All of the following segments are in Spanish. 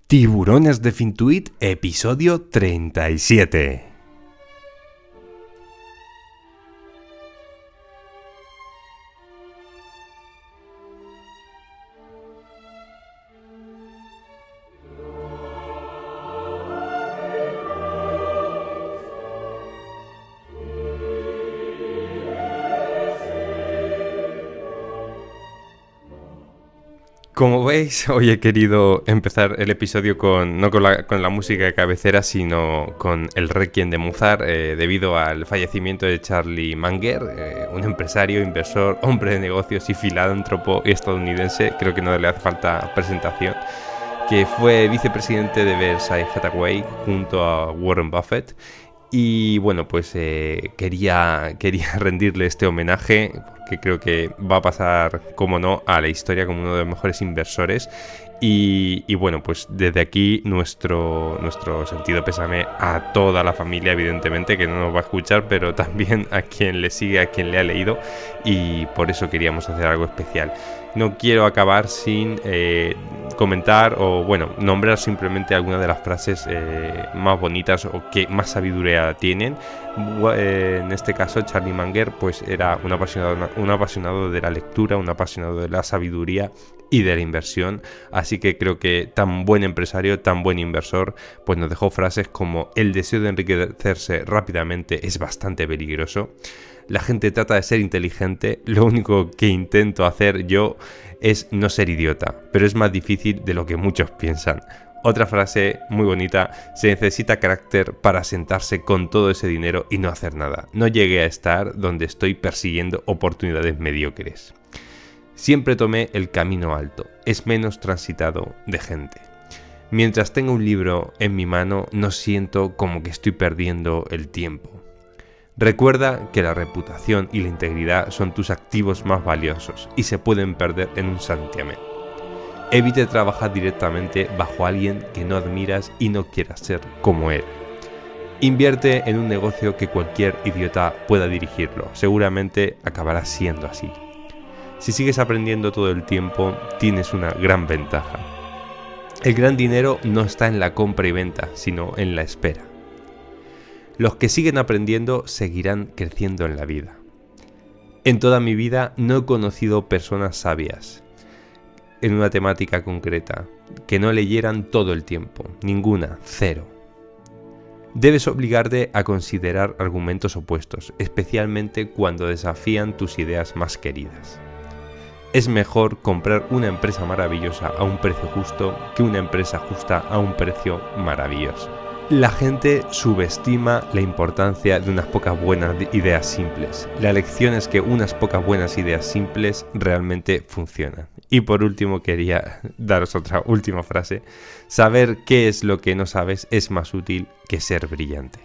Tiburones de Fintuit, episodio 37. Como veis, hoy he querido empezar el episodio no con la música de cabecera, sino con el Requiem de Mozart, debido al fallecimiento de Charlie Munger, un empresario, inversor, hombre de negocios y filántropo estadounidense, creo que no le hace falta presentación, que fue vicepresidente de Berkshire Hathaway junto a Warren Buffett. Y bueno, pues quería rendirle este homenaje porque creo que va a pasar, como no, a la historia como uno de los mejores inversores. Y bueno, pues desde aquí nuestro sentido pésame a toda la familia, evidentemente, que no nos va a escuchar, pero también a quien le sigue, a quien le ha leído, y por eso queríamos hacer algo especial. No quiero acabar sin comentar o, bueno, nombrar simplemente algunas de las frases más bonitas o que más sabiduría tienen. En este caso, Charlie Munger pues era un apasionado de la lectura, un apasionado de la sabiduría y de la inversión, así que creo que tan buen empresario, tan buen inversor, pues nos dejó frases como: el deseo de enriquecerse rápidamente es bastante peligroso. La gente trata de ser inteligente, lo único que intento hacer yo es no ser idiota, pero es más difícil de lo que muchos piensan. Otra frase muy bonita: se necesita carácter para sentarse con todo ese dinero y no hacer nada. No llegué a estar donde estoy persiguiendo oportunidades mediocres. Siempre tomé el camino alto, es menos transitado de gente. Mientras tenga un libro en mi mano, no siento como que estoy perdiendo el tiempo. Recuerda que la reputación y la integridad son tus activos más valiosos y se pueden perder en un santiamén. Evite trabajar directamente bajo alguien que no admiras y no quieras ser como él. Invierte en un negocio que cualquier idiota pueda dirigirlo, seguramente acabarás siendo así. Si sigues aprendiendo todo el tiempo, tienes una gran ventaja. El gran dinero no está en la compra y venta, sino en la espera. Los que siguen aprendiendo seguirán creciendo en la vida. En toda mi vida no he conocido personas sabias en una temática concreta que no leyeran todo el tiempo, ninguna, cero. Debes obligarte a considerar argumentos opuestos, especialmente cuando desafían tus ideas más queridas. Es mejor comprar una empresa maravillosa a un precio justo que una empresa justa a un precio maravilloso. La gente subestima la importancia de unas pocas buenas ideas simples. La lección es que unas pocas buenas ideas simples realmente funcionan. Y por último quería daros otra última frase. Saber qué es lo que no sabes es más útil que ser brillante.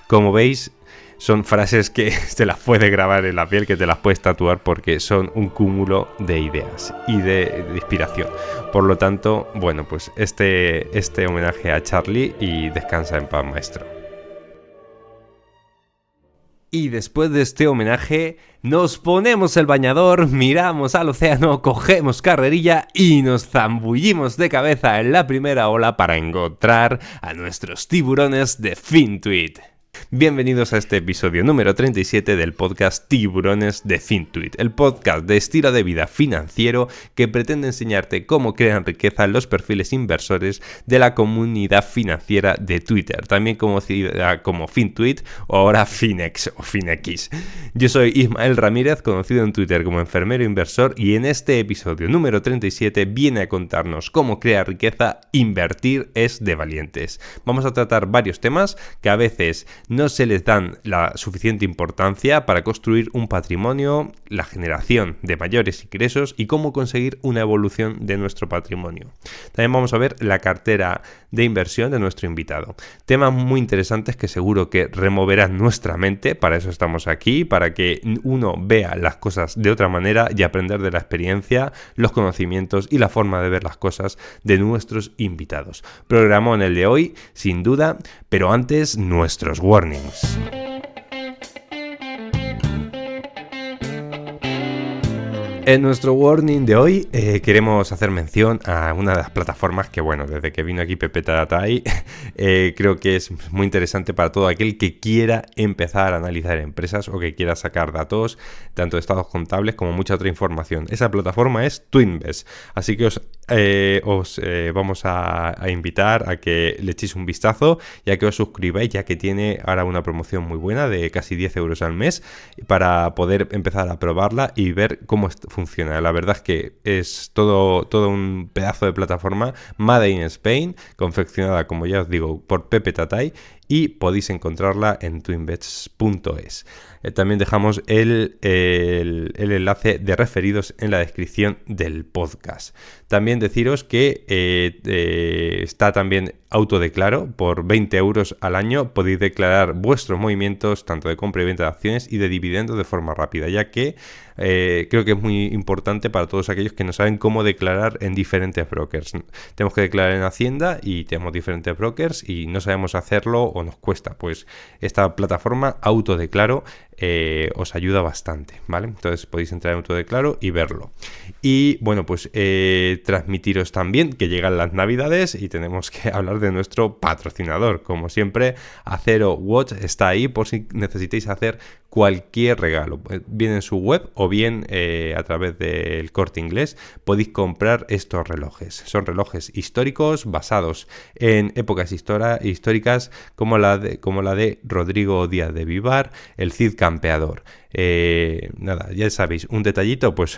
Como veis, son frases que te las puedes grabar en la piel, que te las puedes tatuar, porque son un cúmulo de ideas y de inspiración. Por lo tanto, bueno, pues este homenaje a Charlie, y descansa en paz, maestro. Y después de este homenaje, nos ponemos el bañador, miramos al océano, cogemos carrerilla y nos zambullimos de cabeza en la primera ola para encontrar a nuestros tiburones de Fintuit. Bienvenidos a este episodio número 37 del podcast Tiburones de Fintuit, el podcast de estilo de vida financiero que pretende enseñarte cómo crean riqueza los perfiles inversores de la comunidad financiera de Twitter, también conocida como Fintuit o ahora Finex o Finex. Yo soy Ismael Ramírez, conocido en Twitter como enfermero inversor, y en este episodio número 37 viene a contarnos cómo crear riqueza. Invertir es de valientes. Vamos a tratar varios temas que a veces no se les dan la suficiente importancia para construir un patrimonio, la generación de mayores ingresos y cómo conseguir una evolución de nuestro patrimonio. También vamos a ver la cartera de inversión de nuestro invitado. Temas muy interesantes que seguro que removerán nuestra mente, para eso estamos aquí, para que uno vea las cosas de otra manera y aprender de la experiencia, los conocimientos y la forma de ver las cosas de nuestros invitados. Programón el de hoy, sin duda, pero antes nuestros warnings. En nuestro warning de hoy queremos hacer mención a una de las plataformas que, bueno, desde que vino aquí Pepe Tatai, creo que es muy interesante para todo aquel que quiera empezar a analizar empresas o que quiera sacar datos, tanto de estados contables como mucha otra información. Esa plataforma es Twinvest, así que os vamos a invitar a que le echéis un vistazo y a que os suscribáis, ya que tiene ahora una promoción muy buena de casi 10 euros al mes para poder empezar a probarla y ver cómo funciona. La verdad es que es todo un pedazo de plataforma Made in Spain, confeccionada, como ya os digo, por Pepe Tatai, y podéis encontrarla en twinbets.es. También dejamos el enlace de referidos en la descripción del podcast. También deciros que está también Autodeclaro. Por 20 euros al año podéis declarar vuestros movimientos tanto de compra y venta de acciones y de dividendos de forma rápida, ya que creo que es muy importante para todos aquellos que no saben cómo declarar en diferentes brokers. Tenemos que declarar en Hacienda y tenemos diferentes brokers y no sabemos hacerlo o nos cuesta. Pues esta plataforma Autodeclaro os ayuda bastante, ¿vale? Entonces podéis entrar en Autodeclaro y verlo. Y bueno, pues transmitiros también que llegan las navidades y tenemos que hablar de nuestro patrocinador. Como siempre, Acero Watch está ahí por si necesitáis hacer cualquier regalo, bien en su web o bien a través del Corte Inglés podéis comprar estos relojes. Son relojes históricos basados en épocas históricas como la de Rodrigo Díaz de Vivar, el Cid Campeador. Nada, ya sabéis, un detallito, pues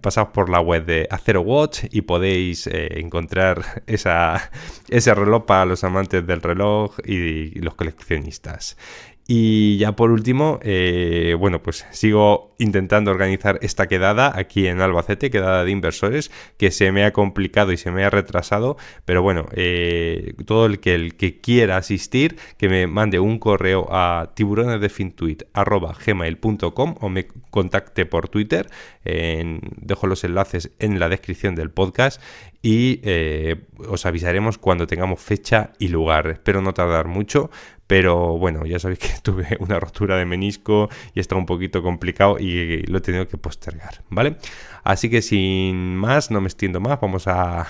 pasaos por la web de Acero Watch y podéis encontrar ese reloj para los amantes del reloj y los coleccionistas. Y ya por último, bueno, pues sigo intentando organizar esta quedada aquí en Albacete, quedada de inversores, que se me ha complicado y se me ha retrasado, pero bueno, todo el que quiera asistir, que me mande un correo a tiburonesdefintuit@gmail.com o me contacte por Twitter, dejo los enlaces en la descripción del podcast y os avisaremos cuando tengamos fecha y lugar. Espero no tardar mucho, pero bueno, ya sabéis que tuve una rotura de menisco y está un poquito complicado y lo he tenido que postergar, ¿vale? Así que sin más, no me extiendo más, vamos a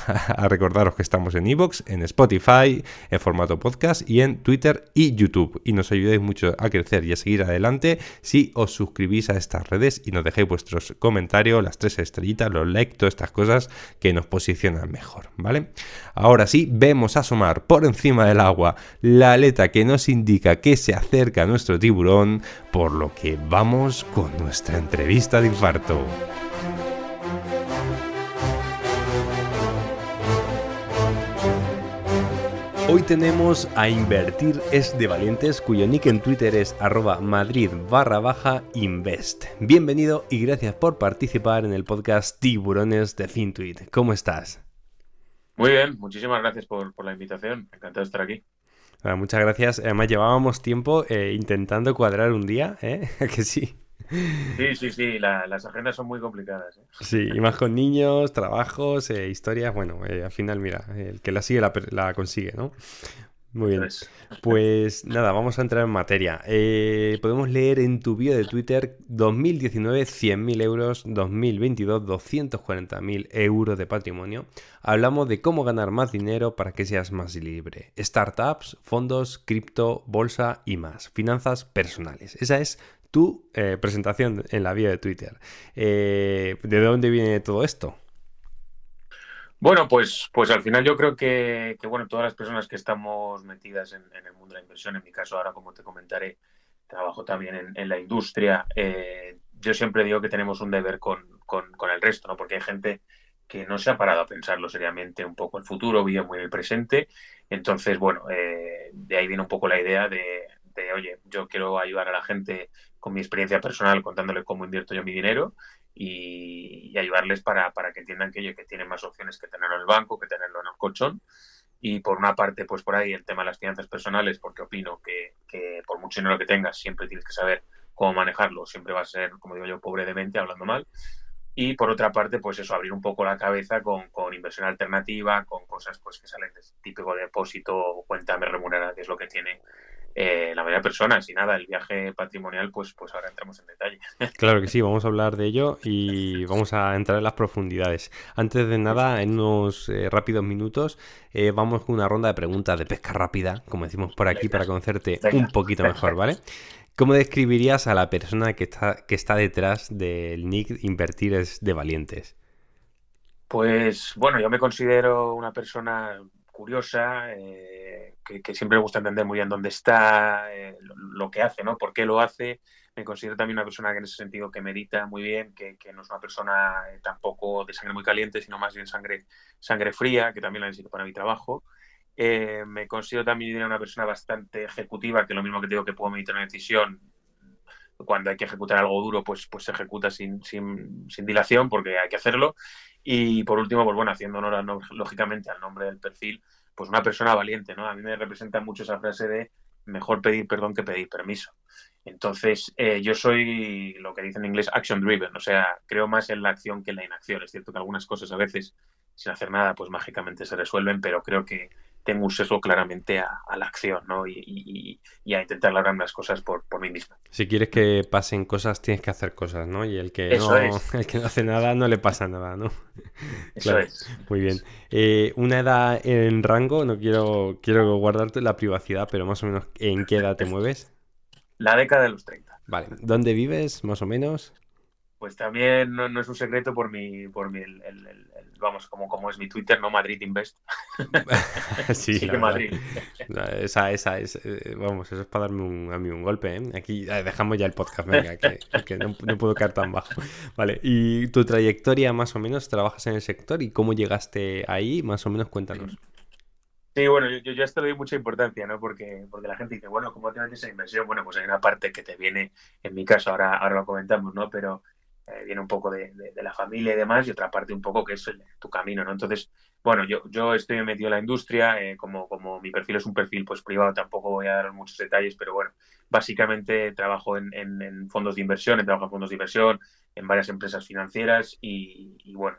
recordaros que estamos en iVoox, en Spotify, en formato podcast y en Twitter y YouTube. Y nos ayudáis mucho a crecer y a seguir adelante si os suscribís a estas redes y nos dejáis vuestros comentarios, las 3 estrellitas, los likes, todas estas cosas que nos posicionan mejor, ¿vale? Ahora sí, vemos asomar por encima del agua la aleta que nos indica que se acerca a nuestro tiburón, por lo que vamos con nuestra entrevista de infarto. Hoy tenemos a Invertir es de Valientes, cuyo nick en Twitter es @madrid_invest. Bienvenido y gracias por participar en el podcast Tiburones de Fintuit. ¿Cómo estás? Muy bien, muchísimas gracias por la invitación. Encantado de estar aquí. Muchas gracias. Además, llevábamos tiempo intentando cuadrar un día, ¿eh? ¿Que sí? Sí, las agendas son muy complicadas, ¿eh? Sí, y más con niños, trabajos, historias. Bueno, al final, mira, el que la sigue la consigue, ¿no? Muy Eso bien. es. Pues nada, vamos a entrar en materia. Podemos leer en tu bio de Twitter: 2019, 100.000 euros, 2022, 240.000 euros de patrimonio. Hablamos de cómo ganar más dinero para que seas más libre. Startups, fondos, cripto, bolsa y más. Finanzas personales. Esa es tu presentación en la bio de Twitter. ¿De dónde viene todo esto? Bueno, pues al final yo creo que bueno, todas las personas que estamos metidas en el mundo de la inversión, en mi caso ahora, como te comentaré, trabajo también en la industria. Yo siempre digo que tenemos un deber con el resto, ¿no? Porque hay gente que no se ha parado a pensarlo seriamente un poco el futuro, vive muy el presente. Entonces, bueno, de ahí viene un poco la idea oye, yo quiero ayudar a la gente con mi experiencia personal, contándole cómo invierto yo mi dinero y ayudarles para que entiendan que, oye, que tienen más opciones que tenerlo en el banco, que tenerlo en el colchón. Y por una parte, pues por ahí el tema de las finanzas personales, porque opino que por mucho dinero que tengas, siempre tienes que saber cómo manejarlo. Siempre vas a ser, como digo yo, pobre de mente, hablando mal. Y por otra parte, pues eso, abrir un poco la cabeza con inversión alternativa, con cosas pues que salen de típico depósito o cuenta me remunerada, que es lo que tiene la mayoría de personas. Y nada, el viaje patrimonial, pues ahora entramos en detalle. Claro que sí, vamos a hablar de ello y vamos a entrar en las profundidades. Antes de Por nada, en supuesto. unos rápidos minutos, vamos con una ronda de preguntas de pesca rápida, como decimos por aquí, Venga, para conocerte un venga, poquito mejor, perfecto. ¿vale? ¿Cómo describirías a la persona que está detrás del nick Invertir es de valientes? Pues bueno, yo me considero una persona curiosa, que siempre le gusta entender muy bien dónde está, lo que hace, ¿no? ¿Por qué lo hace? Me considero también una persona que en ese sentido que medita muy bien, que no es una persona tampoco de sangre muy caliente, sino más bien sangre fría, que también la necesito para mi trabajo. Me considero también una persona bastante ejecutiva, que lo mismo que te digo que puedo meditar una decisión, cuando hay que ejecutar algo duro, pues se ejecuta sin dilación, porque hay que hacerlo. Y por último, pues bueno, haciendo honor, lógicamente, al nombre del perfil, pues una persona valiente, ¿no? A mí me representa mucho esa frase de mejor pedir perdón que pedir permiso. Entonces, yo soy lo que dice en inglés action driven, o sea, creo más en la acción que en la inacción. Es cierto que algunas cosas a veces, sin hacer nada, pues mágicamente se resuelven, pero creo que tengo un sesgo claramente a la acción, ¿no? Y a intentar lograr las cosas por mí mismo. Si quieres que pasen cosas, tienes que hacer cosas, ¿no? Y el que Eso no, es, el que no hace nada, no le pasa nada, ¿no? eso Claro, es. muy bien. Una edad en rango, no quiero guardarte la privacidad, pero más o menos, ¿en qué edad te mueves? La década de los 30. Vale, ¿dónde vives, más o menos? Pues también no es un secreto vamos, como es mi Twitter, ¿no? Madrid Invest. Sí, Sí la que verdad. Madrid. Esa es, vamos, eso es para darme a mí un golpe, ¿eh? Aquí dejamos ya el podcast, venga, que no puedo caer tan bajo. Vale, y tu trayectoria, más o menos, trabajas en el sector y cómo llegaste ahí, más o menos, cuéntanos. Sí, bueno, yo ya esto le doy mucha importancia, ¿no? Porque la gente dice, bueno, ¿cómo te metes en inversión? Bueno, pues hay una parte que te viene, en mi caso, ahora lo comentamos, ¿no? Pero viene un poco de la familia y demás, y otra parte un poco que es tu camino, ¿no? Entonces, bueno, yo estoy metido en la industria, como mi perfil es un perfil pues privado, tampoco voy a dar muchos detalles, pero bueno, básicamente trabajo en fondos de inversión, he trabajado en fondos de inversión, en varias empresas financieras y bueno,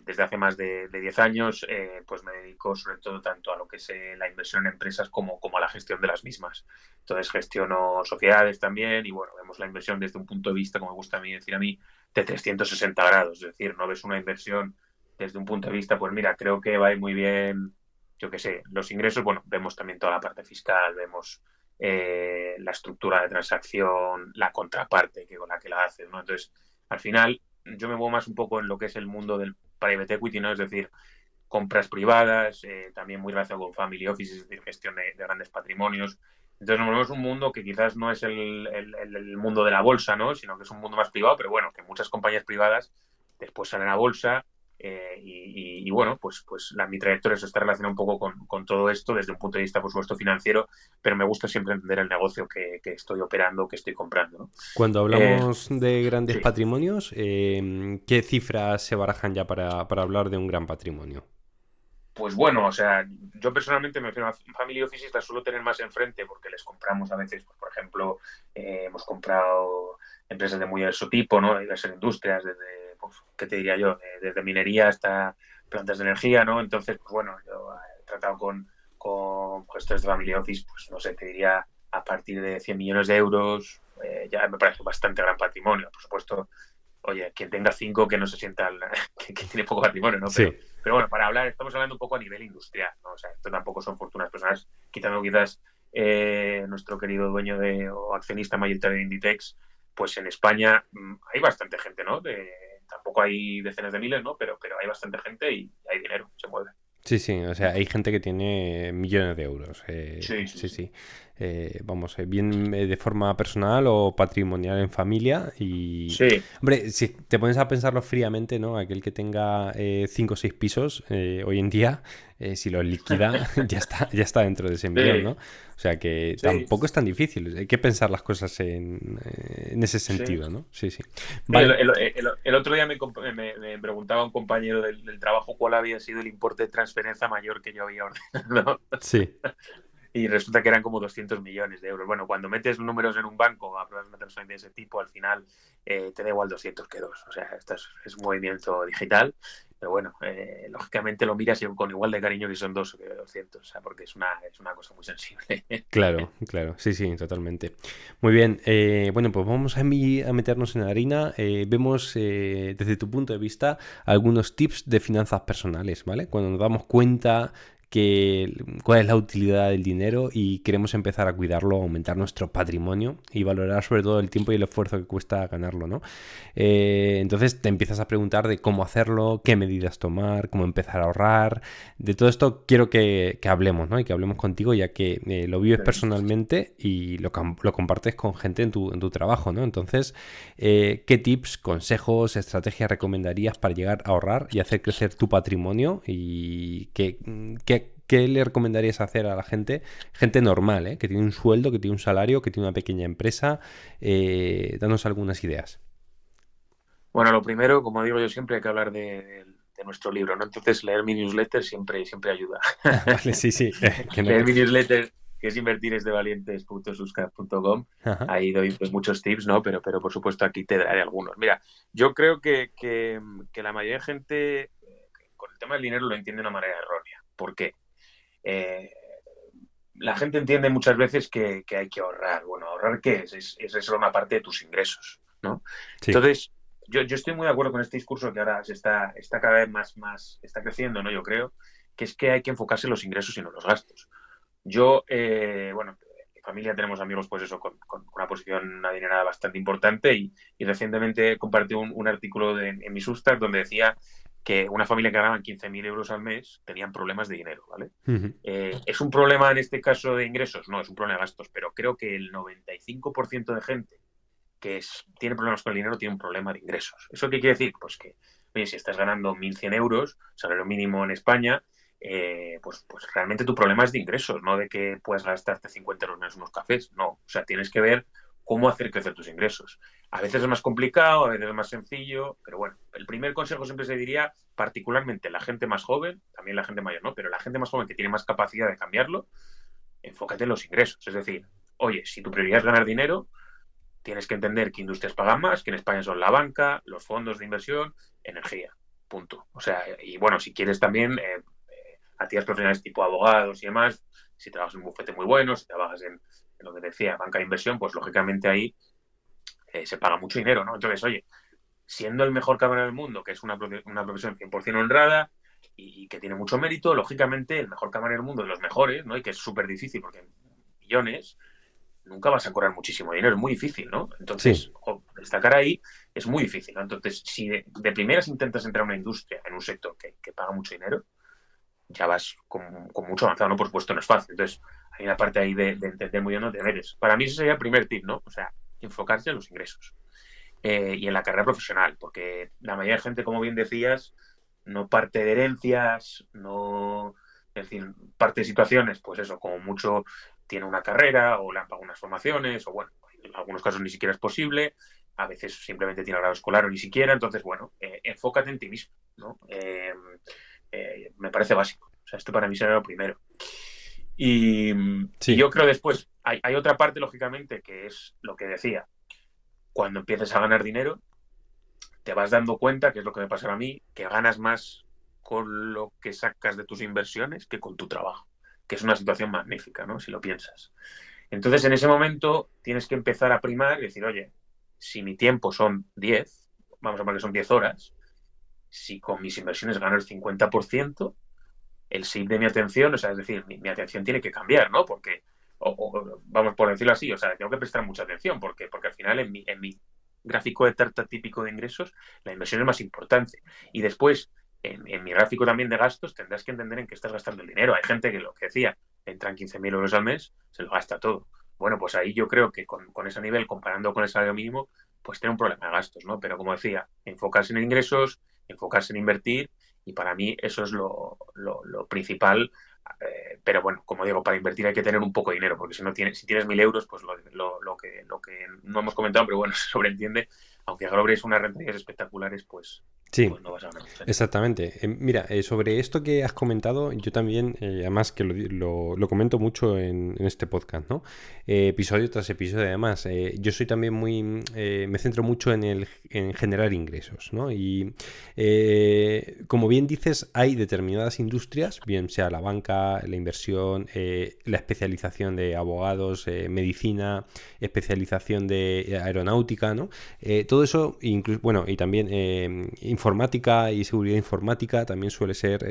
desde hace más de 10 años, pues me dedico sobre todo tanto a lo que es la inversión en empresas como a la gestión de las mismas. Entonces gestiono sociedades también y bueno, vemos la inversión desde un punto de vista, como me gusta a mí decir a mí, de 360 grados. Es decir, no ves una inversión desde un punto de vista, pues mira, creo que va a ir muy bien, yo qué sé, los ingresos, bueno, vemos también toda la parte fiscal, vemos la estructura de transacción, la contraparte con la que la haces, ¿no? Entonces, al final, yo me muevo más un poco en lo que es el mundo del private equity, ¿no? Es decir, compras privadas, también muy relacionado con family office, es decir, gestión de grandes patrimonios. Entonces, nos movemos un mundo que quizás no es el mundo de la bolsa, ¿no? Sino que es un mundo más privado, pero bueno, que muchas compañías privadas después salen a bolsa. Bueno, pues mi trayectoria está relacionada un poco con todo esto desde un punto de vista, por supuesto, financiero, pero me gusta siempre entender el negocio que estoy operando, que estoy comprando, ¿no? Cuando Eh, hablamos de grandes sí. patrimonios, ¿qué cifras se barajan ya para hablar de un gran patrimonio? Pues bueno, o sea, yo personalmente me refiero a Family Offices, las suelo tener más enfrente porque les compramos a veces, pues, por ejemplo, hemos comprado empresas de muy diverso tipo, ¿no? De diversas industrias, desde, pues, ¿qué te diría yo? Desde minería hasta plantas de energía, ¿no? Entonces, pues bueno, yo he tratado con gestores de Family Office, pues no sé, te diría a partir de 100 millones de euros, ya me parece bastante gran patrimonio. Por supuesto, oye, quien tenga cinco que no se sienta que tiene poco patrimonio, ¿no? Sí. Pero bueno, para hablar, estamos hablando un poco a nivel industrial, ¿no? O sea, esto tampoco son fortunas personales, quitando quizás nuestro querido dueño o accionista mayoritario de Inditex, pues en España hay bastante gente, ¿no? Tampoco hay decenas de miles, ¿no? Pero hay bastante gente y hay dinero, se mueve. Sí, sí, o sea, hay gente que tiene millones de euros. Sí, sí, Sí, sí. sí. Vamos, bien de forma personal o patrimonial en familia. Y, Sí, hombre, si te pones a pensarlo fríamente, ¿no? Aquel que tenga 5 o 6 pisos hoy en día, si los liquida, ya está dentro de ese millón, ¿no? sí, O sea que sí, tampoco es tan difícil. Hay que pensar las cosas en ese sí. sentido, ¿no? Sí, sí. Sí, Vale. el otro día me preguntaba un compañero del trabajo cuál había sido el importe de transferencia mayor que yo había ordenado. Sí. y resulta que eran como 200 millones de euros. Bueno, cuando metes números en un banco, apruebas una transferencia de ese tipo, al final te da igual 200 que 2. O sea, esto es un movimiento digital, pero bueno, lógicamente lo miras con igual de cariño que son 2 que 200, o sea, porque es una cosa muy sensible. Claro, claro, sí, sí, totalmente. Muy bien, bueno, pues vamos a meternos en la harina. Vemos desde tu punto de vista algunos tips de finanzas personales, ¿vale? Cuando nos damos cuenta cuál es la utilidad del dinero y queremos empezar a cuidarlo, aumentar nuestro patrimonio y valorar sobre todo el tiempo y el esfuerzo que cuesta ganarlo, ¿no? Entonces te empiezas a preguntar de cómo hacerlo, qué medidas tomar, cómo empezar a ahorrar. De todo esto quiero que hablemos, ¿no? Y que hablemos contigo, ya que lo vives personalmente y lo compartes con gente en tu trabajo, ¿no? Entonces, ¿qué tips, consejos, estrategias recomendarías para llegar a ahorrar y hacer crecer tu patrimonio? ¿Y qué le recomendarías hacer a la gente normal, que tiene un sueldo, que tiene un salario, que tiene una pequeña empresa? Danos algunas ideas. Bueno, lo primero, como digo yo siempre, hay que hablar de nuestro libro, ¿no? Entonces, leer mi newsletter siempre ayuda. Vale, sí, sí. Que no Leer te... mi newsletter, que es invertiresdevalientes.suscap.com. Ajá. Ahí doy pues, muchos tips, ¿no? Pero por supuesto aquí te daré algunos. Mira, yo creo que la mayoría de gente con el tema del dinero lo entiende de una manera errónea. ¿Por qué? Eh, la gente entiende muchas veces que hay que ahorrar. Bueno, ¿ahorrar qué es? Es solo una parte de tus ingresos, ¿no? Sí. Entonces, yo estoy muy de acuerdo con este discurso que ahora está cada vez más, está creciendo, ¿no? Yo creo, que es que hay que enfocarse en los ingresos y no en los gastos. Yo, bueno, en mi familia tenemos amigos, pues eso, con una posición adinerada bastante importante y recientemente compartí un artículo en mi Substack donde decía que una familia que ganaban 15.000 euros al mes tenían problemas de dinero, ¿vale? Ujú. ¿Es un problema en este caso de ingresos? No, es un problema de gastos, pero creo que el 95% de gente tiene problemas con el dinero tiene un problema de ingresos. ¿Eso qué quiere decir? Pues que, oye, si estás ganando 1.100 euros, salario mínimo en España, pues realmente tu problema es de ingresos, no de que puedas gastarte 50 euros en unos cafés. No, o sea, tienes que ver cómo hacer crecer tus ingresos. A veces es más complicado, a veces es más sencillo, pero bueno, el primer consejo siempre se diría, particularmente la gente más joven, también la gente mayor, ¿no? Pero la gente más joven que tiene más capacidad de cambiarlo, enfócate en los ingresos. Es decir, oye, si tu prioridad es ganar dinero, tienes que entender que industrias pagan más, que en España son la banca, los fondos de inversión, energía. Punto. O sea, y bueno, si quieres también actividades profesionales tipo abogados y demás, si trabajas en un bufete muy bueno, si trabajas en lo que decía, banca de inversión, pues lógicamente ahí se paga mucho dinero, ¿no? Entonces, oye, siendo el mejor camarero del mundo, que es una profesión 100% honrada y que tiene mucho mérito, lógicamente el mejor camarero del mundo, de los mejores, ¿no? Y que es súper difícil porque millones, nunca vas a cobrar muchísimo dinero, es muy difícil, ¿no? Sí. Entonces, destacar ahí es muy difícil, ¿no? Entonces, si de primeras intentas entrar a una industria, en un sector que paga mucho dinero, ya vas con mucho avanzado, ¿no? Por supuesto, no es fácil. Entonces, hay una parte ahí de entender muy bien los deberes. Para mí ese sería el primer tip, ¿no? O sea, enfocarse en los ingresos y en la carrera profesional, porque la mayoría de gente, como bien decías, no parte de herencias, no, es decir, parte de situaciones, pues eso, como mucho tiene una carrera o le han pagado unas formaciones, o bueno, en algunos casos ni siquiera es posible, a veces simplemente tiene grado escolar o ni siquiera, entonces, bueno, enfócate en ti mismo, ¿no? Me parece básico, o sea, esto para mí será lo primero. Y Sí. yo creo después, hay otra parte, lógicamente, que es lo que decía, cuando empieces a ganar dinero, te vas dando cuenta, que es lo que me pasará a mí, que ganas más con lo que sacas de tus inversiones que con tu trabajo, que es una situación magnífica, ¿no? Si lo piensas. Entonces, en ese momento tienes que empezar a primar y decir, oye, si mi tiempo son 10, vamos a poner que son 10 horas, si con mis inversiones gano el 50%, el shift de mi atención, o sea, es decir, mi atención tiene que cambiar, ¿no? Porque, vamos por decirlo así, o sea, tengo que prestar mucha atención, porque al final en mi gráfico de tarta típico de ingresos, la inversión es más importante. Y después, en mi gráfico también de gastos, tendrás que entender en qué estás gastando el dinero. Hay gente que lo que decía, entran 15.000 euros al mes, se lo gasta todo. Bueno, pues ahí yo creo que con ese nivel, comparando con el salario mínimo, pues tiene un problema de gastos, ¿no? Pero como decía, enfocarse en ingresos, enfocarse en invertir, y para mí eso es lo principal. Pero bueno, como digo, para invertir hay que tener un poco de dinero, porque si tienes 1.000 euros, pues lo que no hemos comentado, pero bueno, se sobreentiende, aunque logres unas rentabilidades espectaculares, pues Sí, pues no vas a ganar mucho dinero. exactamente. Mira, sobre esto que has comentado, yo también, además que lo comento mucho en este podcast, ¿no? Episodio tras episodio, además. Yo soy también me centro mucho en generar ingresos, ¿no? Y como bien dices, hay determinadas industrias, bien sea la banca, la inversión, la especialización de abogados, medicina, especialización de aeronáutica, ¿no? Todo eso, incluso, bueno, y también informática y seguridad informática también suele ser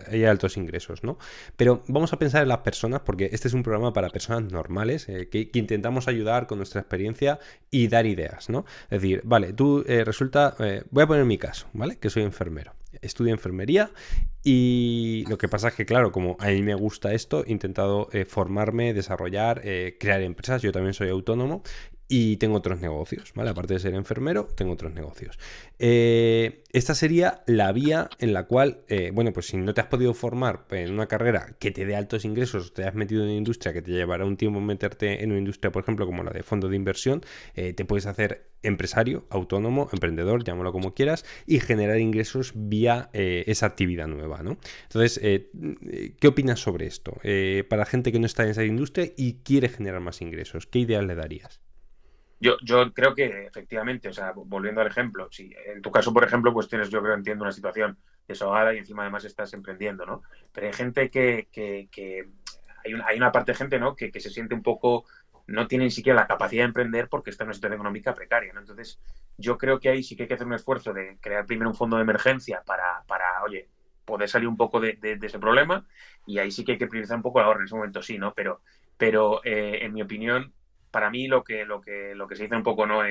hay altos ingresos, ¿no? Pero vamos a pensar en las personas, porque este es un programa para personas normales, que intentamos ayudar con nuestra experiencia y dar ideas, ¿no? Es decir, vale, tú voy a poner mi caso, ¿vale? Que soy enfermero. Estudio enfermería y lo que pasa es que, claro, como a mí me gusta esto, he intentado formarme, desarrollar, crear empresas. Yo también soy autónomo y tengo otros negocios, ¿vale? Aparte de ser enfermero, tengo otros negocios. Esta sería la vía en la cual, bueno, pues si no te has podido formar en una carrera que te dé altos ingresos, te has metido en una industria que te llevará un tiempo meterte en una industria, por ejemplo, como la de fondo de inversión, te puedes hacer empresario, autónomo, emprendedor, llámalo como quieras, y generar ingresos vía esa actividad nueva, ¿no? Entonces, ¿qué opinas sobre esto? Para gente que no está en esa industria y quiere generar más ingresos, ¿qué ideas le darías? Yo creo que efectivamente, o sea, volviendo al ejemplo, si en tu caso, por ejemplo, pues tienes, yo creo, entiendo una situación desahogada y encima además estás emprendiendo, ¿no? Pero hay gente que hay una parte de gente, ¿no? Que se siente un poco, no tiene ni siquiera la capacidad de emprender porque está en una situación económica precaria, ¿no? Entonces, yo creo que ahí sí que hay que hacer un esfuerzo de crear primero un fondo de emergencia oye, poder salir un poco de ese problema y ahí sí que hay que priorizar un poco el ahorro en ese momento, sí, ¿no? Pero en mi opinión para mí lo que se dice un poco no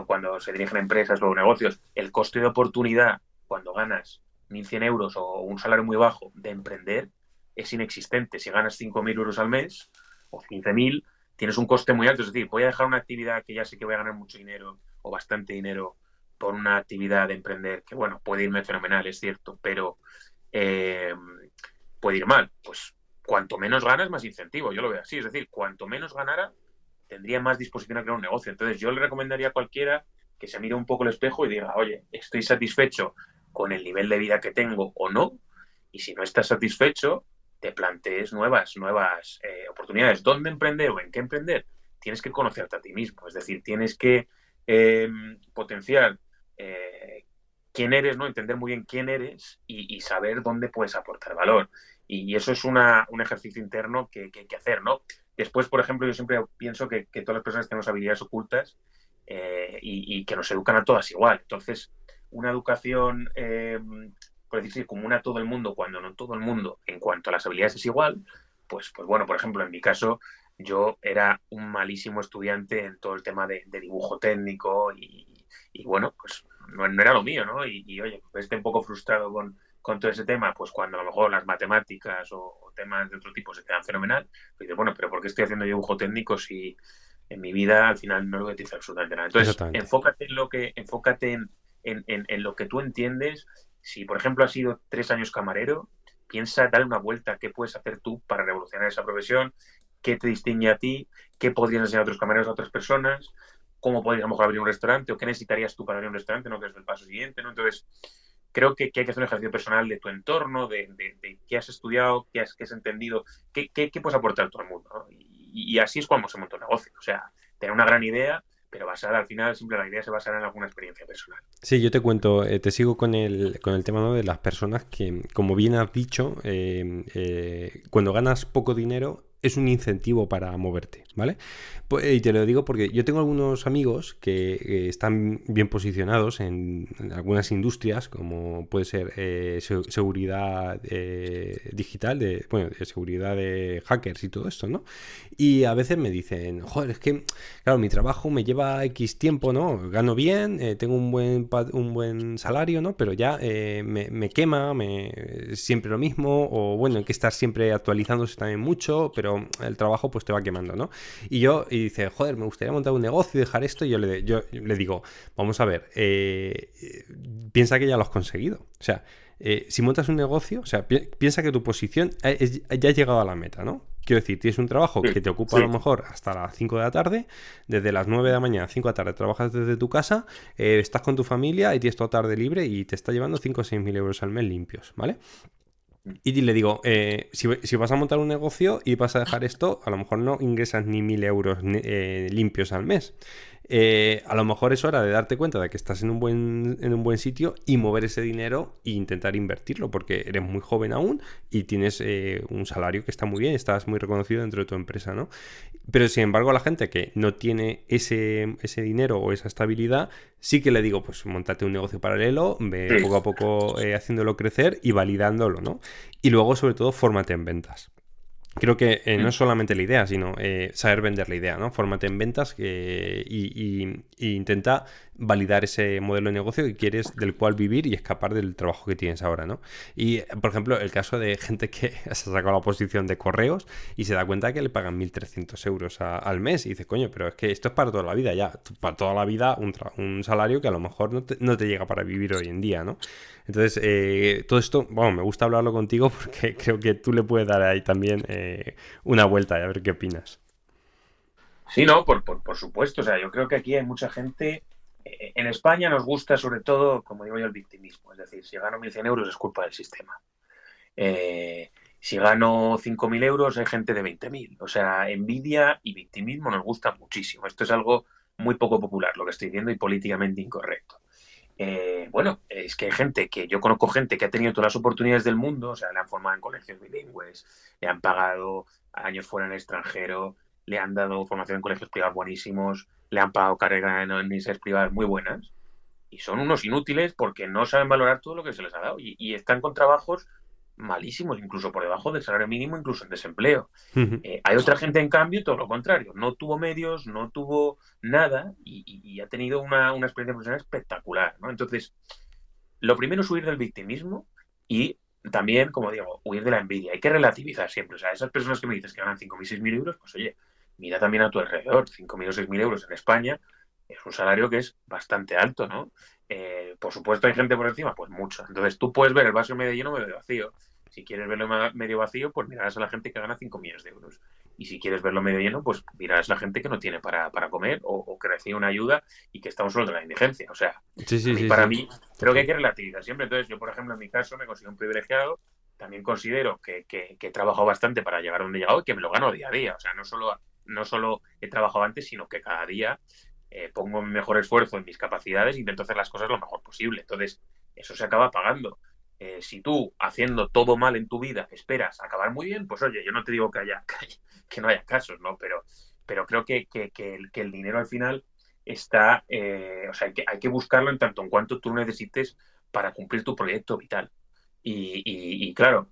cuando se dirigen empresas o negocios, el coste de oportunidad cuando ganas 1.100 euros o un salario muy bajo de emprender es inexistente. Si ganas 5.000 euros al mes o 15.000, tienes un coste muy alto. Es decir, voy a dejar una actividad que ya sé que voy a ganar mucho dinero o bastante dinero por una actividad de emprender que, bueno, puede irme fenomenal, es cierto, pero eh, puede ir mal. Pues cuanto menos ganas, más incentivo. Yo lo veo así. Es decir, cuanto menos ganara, tendría más disposición a crear un negocio. Entonces, yo le recomendaría a cualquiera que se mire un poco el espejo y diga, oye, ¿estoy satisfecho con el nivel de vida que tengo o no? Y si no estás satisfecho, te plantees nuevas oportunidades. ¿Dónde emprender o en qué emprender? Tienes que conocerte a ti mismo. Es decir, tienes que potenciar quién eres, ¿no? Entender muy bien quién eres y saber dónde puedes aportar valor. Y eso es un ejercicio interno que hay que hacer, ¿no? Después, por ejemplo, yo siempre pienso que todas las personas tenemos habilidades ocultas y que nos educan a todas igual. Entonces, una educación, por decirse, común a todo el mundo, cuando no todo el mundo, en cuanto a las habilidades es igual, pues bueno, por ejemplo, en mi caso, yo era un malísimo estudiante en todo el tema de dibujo técnico y bueno, pues no era lo mío, ¿no? Oye, pues esté un poco frustrado con todo ese tema, pues cuando a lo mejor las matemáticas o temas de otro tipo se quedan fenomenal, pues dices, bueno, pero ¿por qué estoy haciendo dibujo técnico si en mi vida al final no lo voy a utilizar absolutamente nada? Entonces, Exactamente. enfócate en lo que tú entiendes. Si, por ejemplo, has sido 3 años camarero, piensa, dale una vuelta, ¿qué puedes hacer tú para revolucionar esa profesión? ¿Qué te distingue a ti? ¿Qué podrías enseñar a otros camareros a otras personas? ¿Cómo podrías a lo mejor abrir un restaurante? ¿O qué necesitarías tú para abrir un restaurante? ¿No? Que es el paso siguiente, ¿no? Entonces, creo que hay que hacer un ejercicio personal de tu entorno, de qué has estudiado, qué has entendido, qué puedes aportar a todo el mundo, ¿no? Y así es como se monta un negocio. O sea, tener una gran idea, pero basada al final, siempre la idea se basará en alguna experiencia personal. Sí, yo te cuento, te sigo con el tema, ¿no? De las personas que, como bien has dicho, cuando ganas poco dinero es un incentivo para moverte, ¿vale? Y te lo digo porque yo tengo algunos amigos que están bien posicionados en algunas industrias, como puede ser seguridad digital, bueno, de seguridad de hackers y todo esto, ¿no? Y a veces me dicen, joder, es que, claro, mi trabajo me lleva X tiempo, ¿no? Gano bien, tengo un buen salario, ¿no? Pero ya me quema, siempre lo mismo, o bueno, hay que estar siempre actualizándose también mucho, pero el trabajo pues te va quemando, ¿no? Y dice, joder, me gustaría montar un negocio y dejar esto, y yo le digo, vamos a ver, piensa que ya lo has conseguido, o sea, si montas un negocio, o sea, piensa que tu posición ya ha llegado a la meta, ¿no? Quiero decir, tienes un trabajo Sí, que te ocupa a lo sí. mejor hasta las 5 de la tarde, desde las 9 de la mañana a 5 de la tarde trabajas desde tu casa, estás con tu familia y tienes toda tarde libre y te está llevando 5 o 6 mil euros al mes limpios, ¿vale? Y le digo, si vas a montar un negocio y vas a dejar esto, a lo mejor no ingresas ni 1.000 euros limpios al mes. A lo mejor es hora de darte cuenta de que estás en un buen sitio y mover ese dinero e intentar invertirlo, porque eres muy joven aún y tienes un salario que está muy bien, estás muy reconocido dentro de tu empresa, ¿no? Pero sin embargo, a la gente que no tiene ese dinero o esa estabilidad, sí que le digo, pues montate un negocio paralelo, ve Sí. poco a poco haciéndolo crecer y validándolo, ¿no? Y luego, sobre todo, fórmate en ventas. Creo que no es solamente la idea, sino saber vender la idea, ¿no? Fórmate en ventas y intenta validar ese modelo de negocio que quieres, del cual vivir y escapar del trabajo que tienes ahora, ¿no? Y, por ejemplo, el caso de gente que se ha sacado la posición de correos y se da cuenta que le pagan 1.300 euros al mes y dice, coño, pero es que esto es para toda la vida ya, para toda la vida un salario que a lo mejor no te llega para vivir hoy en día, ¿no? Entonces, todo esto, bueno, me gusta hablarlo contigo porque creo que tú le puedes dar ahí también una vuelta y a ver qué opinas. Sí, no, por supuesto. O sea, yo creo que aquí hay mucha gente. En España nos gusta sobre todo, como digo yo, el victimismo. Es decir, si gano 1.100 euros es culpa del sistema. Si gano 5.000 euros hay gente de 20.000. O sea, envidia y victimismo nos gusta muchísimo. Esto es algo muy poco popular, lo que estoy diciendo, y políticamente incorrecto. Bueno, es que hay gente que yo conozco gente que ha tenido todas las oportunidades del mundo, o sea, le han formado en colegios bilingües, le han pagado años fuera en el extranjero, le han dado formación en colegios privados buenísimos, le han pagado carreras en universidades privadas muy buenas y son unos inútiles porque no saben valorar todo lo que se les ha dado y están con trabajos malísimos, incluso por debajo del salario mínimo, incluso en desempleo. Hay otra gente, en cambio, todo lo contrario. No tuvo medios, no tuvo nada y ha tenido una experiencia profesional espectacular, ¿no? Entonces, lo primero es huir del victimismo y también, como digo, huir de la envidia. Hay que relativizar siempre. O sea, esas personas que me dices que ganan 5.000, 6.000 euros, pues oye, mira también a tu alrededor. 5.000 o 6.000 euros en España es un salario que es bastante alto, ¿no? Por supuesto, hay gente por encima, pues mucho. Entonces, tú puedes ver el vaso medio lleno o medio vacío. Si quieres verlo medio vacío, pues mirarás a la gente que gana 5 millones de euros. Y si quieres verlo medio lleno, pues mirarás a la gente que no tiene para comer o que recibe una ayuda y que está un sueldo de la indigencia. O sea, Sí, sí, sí, para sí. mí, creo que hay Total. que relativizar siempre. Entonces, yo, por ejemplo, en mi caso, me considero un privilegiado. También considero que he trabajado bastante para llegar a donde he llegado y que me lo gano día a día. O sea, no solo he trabajado antes, sino que cada día pongo mi mejor esfuerzo en mis capacidades e intento hacer las cosas lo mejor posible. Entonces, eso se acaba pagando. Si tú, haciendo todo mal en tu vida, esperas acabar muy bien, pues oye, yo no te digo que no haya casos, ¿no? Pero creo que el dinero al final está, o sea, hay que buscarlo en tanto en cuanto tú necesites para cumplir tu proyecto vital. Y claro,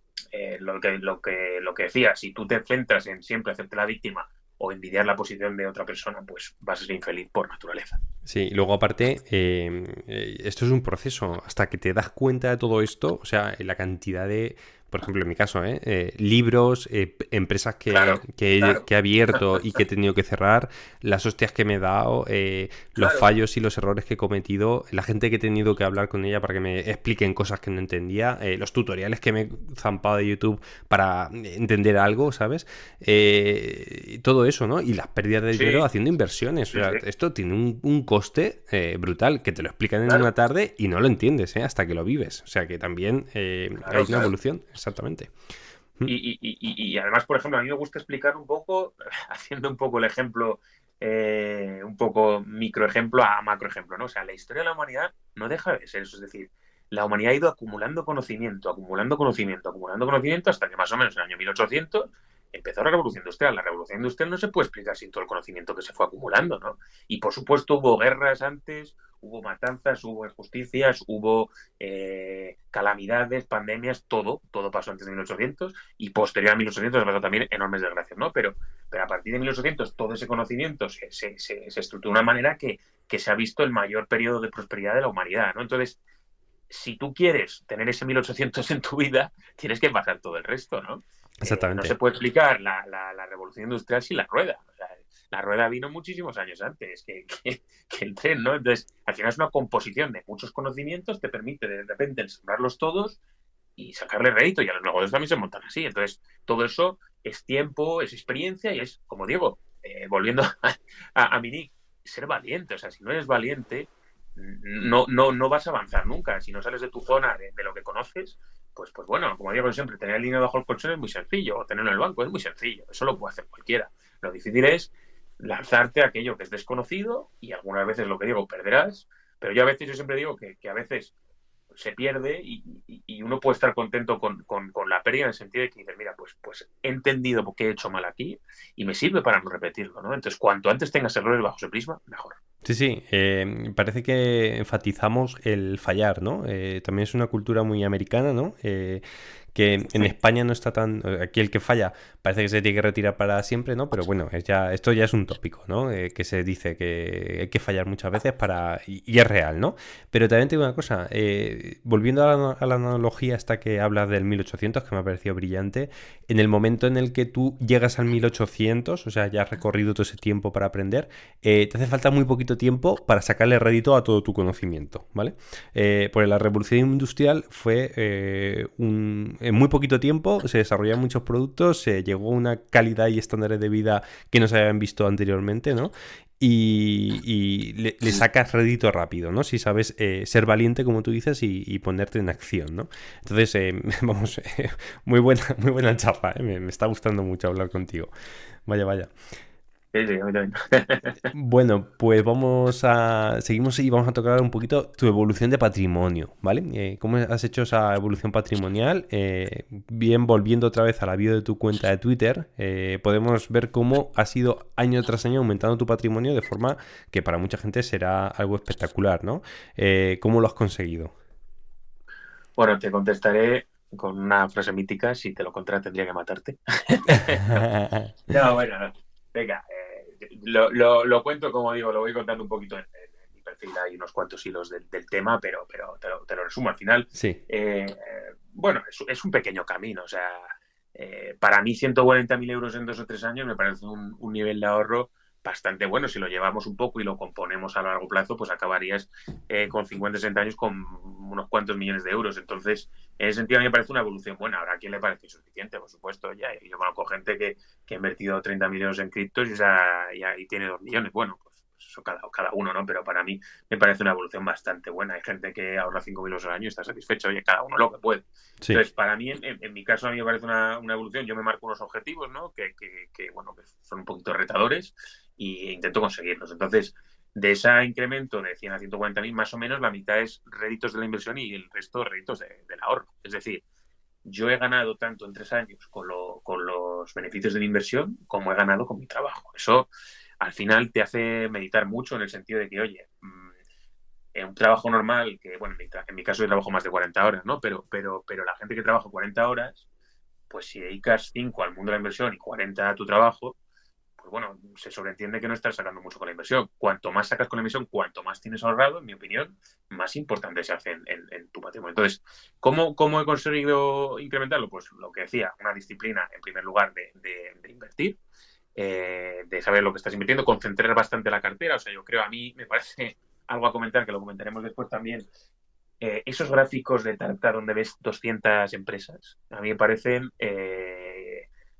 lo que decía, si tú te centras en siempre hacerte la víctima o envidiar la posición de otra persona, pues vas a ser infeliz por naturaleza. Sí, y luego aparte, esto es un proceso. Hasta que te das cuenta de todo esto, o sea, la cantidad de, por ejemplo, en mi caso, libros, empresas Claro, que he claro, abierto y que he tenido que cerrar, las hostias que me he dado, los claro. fallos y los errores que he cometido, la gente que he tenido que hablar con ella para que me expliquen cosas que no entendía, los tutoriales que me he zampado de YouTube para entender algo, ¿sabes? Todo eso, ¿no? Y las pérdidas de dinero Sí, haciendo inversiones. O sí, sea, sí, esto tiene un coste brutal que te lo explican en una claro, tarde y no lo entiendes, hasta que lo vives. O sea, que también hay claro, una claro. evolución, exactamente. Mm. Y además, por ejemplo, a mí me gusta explicar un poco, haciendo un poco el ejemplo, un poco microejemplo a macroejemplo, ¿no? O sea, la historia de la humanidad no deja de ser eso, es decir, la humanidad ha ido acumulando conocimiento, acumulando conocimiento, acumulando conocimiento, hasta que más o menos en el año 1800 empezó la revolución industrial. La revolución industrial no se puede explicar sin todo el conocimiento que se fue acumulando, ¿no? Y por supuesto hubo guerras antes, hubo matanzas, hubo injusticias, hubo calamidades, pandemias, todo pasó antes de 1800 y posterior a 1800 pasó también enormes desgracias, ¿no? Pero a partir de 1800 todo ese conocimiento se estructuró de una manera que se ha visto el mayor periodo de prosperidad de la humanidad, ¿no? Entonces, si tú quieres tener ese 1800 en tu vida, tienes que pasar todo el resto, ¿no? No se Exactamente. puede explicar la revolución industrial sin la rueda. O sea, la rueda vino muchísimos años antes que el tren, ¿no? Entonces, al final es una composición de muchos conocimientos, te permite de repente ensamblarlos todos y sacarle rédito, y a los negocios también se montan así. Entonces, todo eso es tiempo, es experiencia y es, como digo, volviendo a mi nick, ser valiente. O sea, si no eres valiente, no vas a avanzar nunca. Si no sales de tu zona, de lo que conoces, pues bueno, como digo siempre, tener el dinero bajo el colchón es muy sencillo, o tenerlo en el banco es muy sencillo, eso lo puede hacer cualquiera. Lo difícil es lanzarte a aquello que es desconocido y algunas veces, lo que digo, perderás, pero yo siempre digo que a veces se pierde y uno puede estar contento con la pérdida en el sentido de que dices, mira, pues he entendido por qué he hecho mal aquí y me sirve para no repetirlo, ¿no? Entonces, cuanto antes tengas errores bajo ese prisma, mejor. Sí, sí, parece que enfatizamos el fallar, ¿no? También es una cultura muy americana, ¿no? Que en Sí, España no está tan... Aquí el que falla parece que se tiene que retirar para siempre, ¿no? Pero bueno, esto ya es un tópico, ¿no? Que se dice que hay que fallar muchas veces para... Y es real, ¿no? Pero también te digo una cosa, volviendo a la analogía hasta que hablas del 1800, que me ha parecido brillante, en el momento en el que tú llegas al 1800, o sea, ya has recorrido todo ese tiempo para aprender, te hace falta muy poquito tiempo para sacarle rédito a todo tu conocimiento, ¿vale? Porque la revolución industrial fue en muy poquito tiempo, se desarrollaron muchos productos, se llegó a una calidad y estándares de vida que no se habían visto anteriormente, ¿no? Y le sacas rédito rápido, ¿no? Si sabes ser valiente, como tú dices, y ponerte en acción, ¿no? Entonces, vamos, muy buena charla, ¿eh? Me está gustando mucho hablar contigo. Vaya, vaya. sí, sí, a mí también. Bueno, pues seguimos y vamos a tocar un poquito tu evolución de patrimonio, ¿vale? ¿Cómo has hecho esa evolución patrimonial? Bien, volviendo otra vez a la bio de tu cuenta de Twitter, podemos ver cómo has ido año tras año aumentando tu patrimonio de forma que para mucha gente será algo espectacular, ¿no? ¿Cómo lo has conseguido? Bueno, te contestaré con una frase mítica, si te lo contrario tendría que matarte. No, bueno, no. Venga, lo cuento como digo, lo voy contando un poquito en mi perfil, hay unos cuantos hilos del tema, pero te lo resumo al final. Sí. Eh, bueno, es un pequeño camino, o sea, para mí 140.000 euros en 2 o 3 años me parece un nivel de ahorro bastante bueno. Si lo llevamos un poco y lo componemos a largo plazo, pues acabarías con 50, 60 años con unos cuantos millones de euros. Entonces, en ese sentido a mí me parece una evolución buena. Ahora, ¿a quién le parece insuficiente? Por supuesto, ya. Yo conozco gente que ha invertido 30.000 euros en criptos y tiene 2 millones. Bueno, pues eso cada uno, ¿no? Pero para mí me parece una evolución bastante buena. Hay gente que ahorra 5.000 euros al año y está satisfecho. Oye, cada uno lo que puede. Sí. Entonces, para mí, en mi caso, a mí me parece una evolución. Yo me marco unos objetivos, ¿no? Bueno, que son un poquito retadores e intento conseguirlos. Entonces, de ese incremento de 100 a 140.000, más o menos la mitad es réditos de la inversión y el resto réditos del ahorro. Es decir, yo he ganado tanto en 3 años con los beneficios de la inversión como he ganado con mi trabajo. Eso al final te hace meditar mucho en el sentido de que, oye, en un trabajo normal, que bueno, en mi caso yo trabajo más de 40 horas, ¿no? Pero la gente que trabaja 40 horas, pues si dedicas 5 al mundo de la inversión y 40 a tu trabajo, pues bueno, se sobreentiende que no estás sacando mucho con la inversión. Cuanto más sacas con la inversión, cuanto más tienes ahorrado, en mi opinión, más importante se hace en tu patrimonio. Entonces, ¿cómo he conseguido incrementarlo? Pues lo que decía, una disciplina, en primer lugar, de invertir, de saber lo que estás invirtiendo, concentrar bastante la cartera. O sea, yo creo, a mí me parece algo a comentar, que lo comentaremos después también, esos gráficos de Tarta donde ves 200 empresas, a mí me parecen,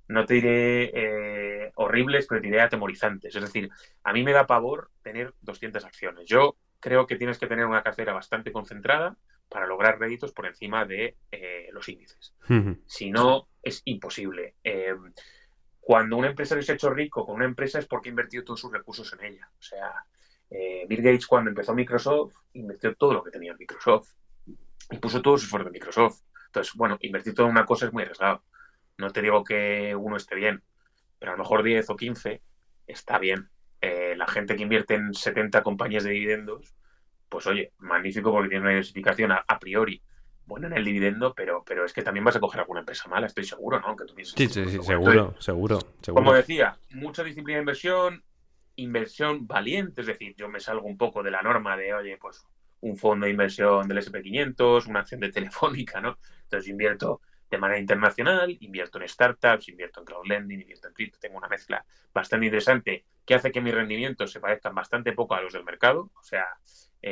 no te diré horribles, pero te diré atemorizantes. Es decir, a mí me da pavor tener 200 acciones. Yo creo que tienes que tener una cartera bastante concentrada para lograr réditos por encima de los índices. Si no, es imposible. Cuando un empresario se ha hecho rico con una empresa es porque ha invertido todos sus recursos en ella. O sea, Bill Gates cuando empezó Microsoft, invirtió todo lo que tenía en Microsoft y puso todo su esfuerzo en Microsoft. Entonces, bueno, invertir todo en una cosa es muy arriesgado. No te digo que uno esté bien, pero a lo mejor 10 o 15 está bien. La gente que invierte en 70 compañías de dividendos, pues oye, magnífico porque tiene una diversificación a priori bueno en el dividendo, pero es que también vas a coger alguna empresa mala, estoy seguro, ¿no? Aunque tú pienses Sí, que sí, no. sí, Pero bueno, entonces, seguro, seguro, como seguro. decía, mucha disciplina de inversión valiente, es decir, yo me salgo un poco de la norma de, oye, pues un fondo de inversión del SP 500, una acción de Telefónica, ¿no? Entonces yo invierto de manera internacional, invierto en startups, invierto en crowdlending, invierto en cripto, tengo una mezcla bastante interesante que hace que mis rendimientos se parezcan bastante poco a los del mercado, o sea,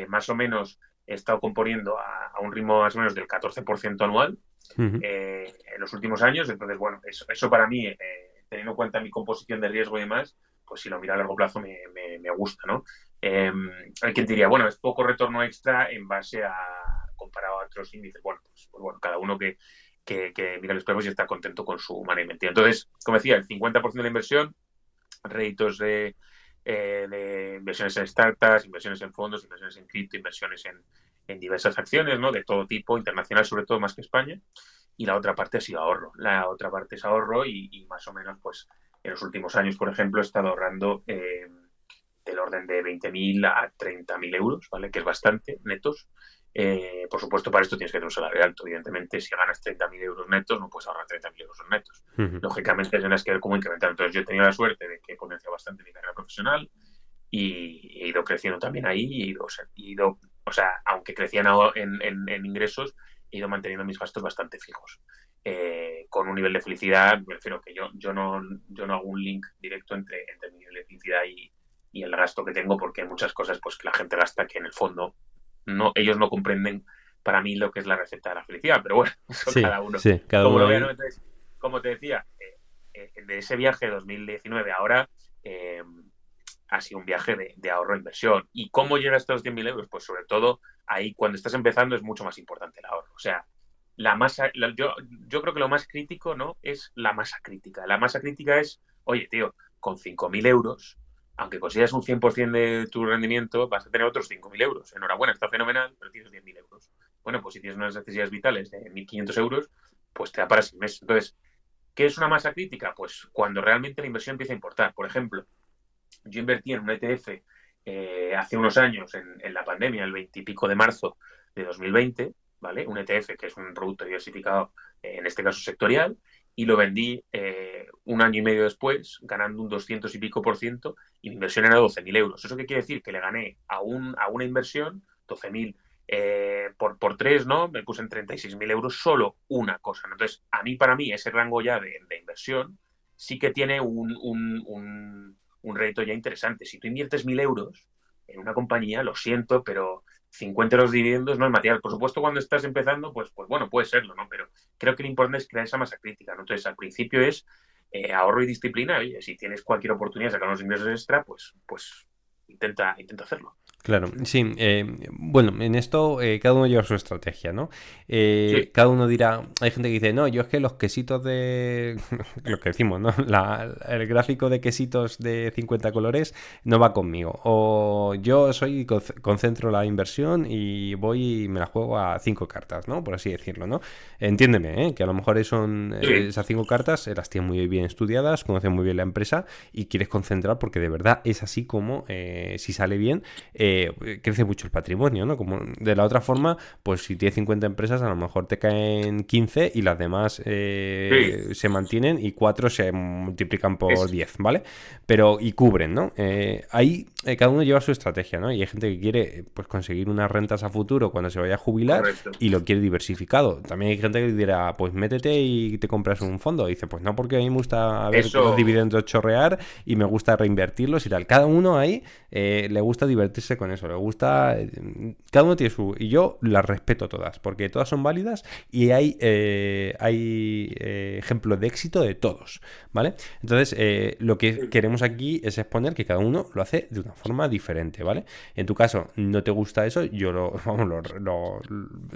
más o menos he estado componiendo a un ritmo más o menos del 14% anual, Ujú. en los últimos años. Entonces, bueno, eso para mí, teniendo en cuenta mi composición de riesgo y demás, pues si lo miro a largo plazo me gusta, ¿no? Hay quien diría, bueno, es poco retorno extra en base a comparado a otros índices. Bueno, pues bueno, cada uno que mira los precios y está contento con su manera de invertir. Entonces, como decía, el 50% de la inversión, réditos de inversiones en startups, inversiones en fondos, inversiones en cripto, inversiones en diversas acciones, ¿no? De todo tipo, internacional sobre todo, más que España. Y la otra parte ha sido ahorro. La otra parte es ahorro y más o menos, pues, en los últimos años, por ejemplo, he estado ahorrando del orden de 20.000 a 30.000 euros, ¿vale? Que es bastante, netos. Por supuesto, para esto tienes que tener un salario alto. Evidentemente, si ganas 30.000 euros netos, no puedes ahorrar 30.000 euros netos. Ujú. Lógicamente, tienes que ver cómo incrementar. Entonces, yo he tenido la suerte de que he potenciado bastante mi carrera profesional y he ido creciendo también ahí. O sea, aunque crecían en ingresos, he ido manteniendo mis gastos bastante fijos. Con un nivel de felicidad, me refiero que yo no hago un link directo entre mi nivel de felicidad y el gasto que tengo, porque hay muchas cosas pues que la gente gasta que en el fondo ellos no comprenden para mí lo que es la receta de la felicidad, pero bueno, eso Sí, cada uno sí, cada como uno lo vea, ¿no? ahí. Entonces, como te decía, de ese viaje de 2019 ahora, ha sido un viaje de ahorro e inversión. ¿Y cómo llegas a estos 100.000 euros? Pues sobre todo ahí cuando estás empezando es mucho más importante el ahorro. O sea, yo creo que lo más crítico, ¿no? Es la masa crítica. La masa crítica es, oye, tío, con 5.000 euros, aunque consigas un 100% de tu rendimiento, vas a tener otros 5.000 euros. Enhorabuena, está fenomenal, pero tienes 10.000 euros. Bueno, pues si tienes unas necesidades vitales de 1.500 euros, pues te da para 6 meses. Entonces, ¿qué es una masa crítica? Pues cuando realmente la inversión empieza a importar. Por ejemplo, yo invertí en un ETF hace unos años, en la pandemia, el 20 y pico de marzo de 2020, ¿vale? Un ETF que es un producto diversificado, en este caso sectorial, y lo vendí un año y medio después, ganando un 200 y pico por ciento, y mi inversión era 12.000 euros. ¿Eso qué quiere decir? Que le gané a una inversión 12.000 por tres, ¿no? Me puse en 36.000 euros solo una cosa, ¿no? Entonces, para mí, ese rango ya de inversión sí que tiene un reto ya interesante. Si tú inviertes 1.000 euros en una compañía, lo siento, pero 50 los dividendos no es material. Por supuesto, cuando estás empezando, pues bueno, puede serlo, ¿no? Pero creo que lo importante es crear esa masa crítica, ¿no? Entonces, al principio es ahorro y disciplina. Oye, si tienes cualquier oportunidad de sacar unos ingresos extra, pues intenta hacerlo. Claro, sí. Bueno, en esto cada uno lleva su estrategia, ¿no? Sí, Cada uno dirá, hay gente que dice, no, yo es que los quesitos de, lo que decimos, ¿no? El gráfico de quesitos de 50 colores no va conmigo. O yo concentro la inversión y voy y me la juego a 5 cartas, ¿no? Por así decirlo, ¿no? Entiéndeme, ¿eh? Que a lo mejor sí, esas 5 cartas las tienes muy bien estudiadas, conoces muy bien la empresa y quieres concentrar porque de verdad es así como, si sale bien, crece mucho el patrimonio, ¿no? Como de la otra forma, pues si tienes 50 empresas, a lo mejor te caen 15 y las demás sí. se mantienen y 4 se multiplican por Es 10, ¿vale? Pero y cubren, ¿no? Ahí cada uno lleva su estrategia, ¿no? Y hay gente que quiere pues conseguir unas rentas a futuro cuando se vaya a jubilar correcto. y lo quiere diversificado. También hay gente que dirá, pues métete y te compras un fondo. Y dice, pues no, porque a mí me gusta ver que los Eso, dividendos chorrear y me gusta reinvertirlos y tal. Cada uno ahí le gusta divertirse con eso, le gusta... cada uno tiene su... Y yo las respeto todas, porque todas son válidas y hay ejemplos de éxito de todos, ¿vale? Entonces, lo que queremos aquí es exponer que cada uno lo hace de una forma diferente, ¿vale? En tu caso, no te gusta eso, yo vamos,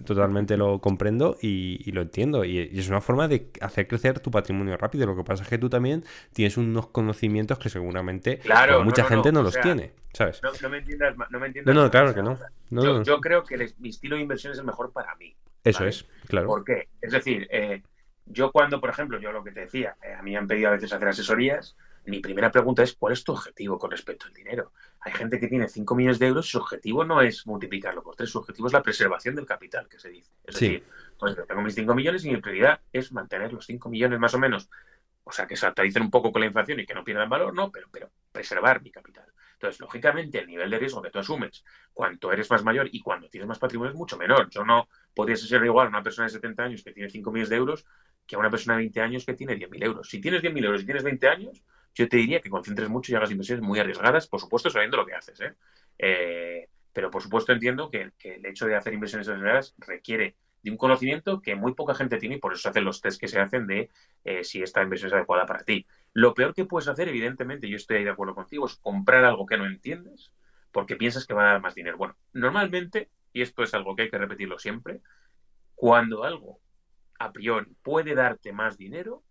totalmente lo comprendo y lo entiendo. Y es una forma de hacer crecer tu patrimonio rápido. Lo que pasa es que tú también tienes unos conocimientos que seguramente pues claro, mucha gente no. no O los sea, tiene, ¿sabes? no me entiendas, no me No, entiendas no, mal. O claro que sea, no. vamos a ver. No, no, Yo, no. yo creo que mi estilo de inversión es el mejor para mí, Eso ¿vale? es, claro. ¿Por qué? Es decir, yo cuando, por ejemplo, yo lo que te decía, a mí me han pedido a veces hacer asesorías, mi primera pregunta es, ¿cuál es tu objetivo con respecto al dinero? Hay gente que tiene 5 millones de euros y su objetivo no es multiplicarlo por 3, su objetivo es la preservación del capital, que se dice. Es Sí, decir, pues yo tengo mis 5 millones y mi prioridad es mantener los 5 millones más o menos, o sea, que se actualicen un poco con la inflación y que no pierdan valor, no, pero preservar mi capital. Entonces, lógicamente, el nivel de riesgo que tú asumes cuanto eres más mayor y cuando tienes más patrimonio es mucho menor. Yo no podría ser igual a una persona de 70 años que tiene 5 millones de euros que a una persona de 20 años que tiene 10.000 euros. Si tienes 10.000 euros y tienes 20 años, yo te diría que concentres mucho y hagas inversiones muy arriesgadas, por supuesto, sabiendo lo que haces. Pero, por supuesto, entiendo que el hecho de hacer inversiones arriesgadas requiere de un conocimiento que muy poca gente tiene y por eso se hacen los test que se hacen de si esta inversión es adecuada para ti. Lo peor que puedes hacer, evidentemente, yo estoy ahí de acuerdo contigo, es comprar algo que no entiendes porque piensas que va a dar más dinero. Bueno, normalmente, y esto es algo que hay que repetirlo siempre, cuando algo a priori puede darte más dinero,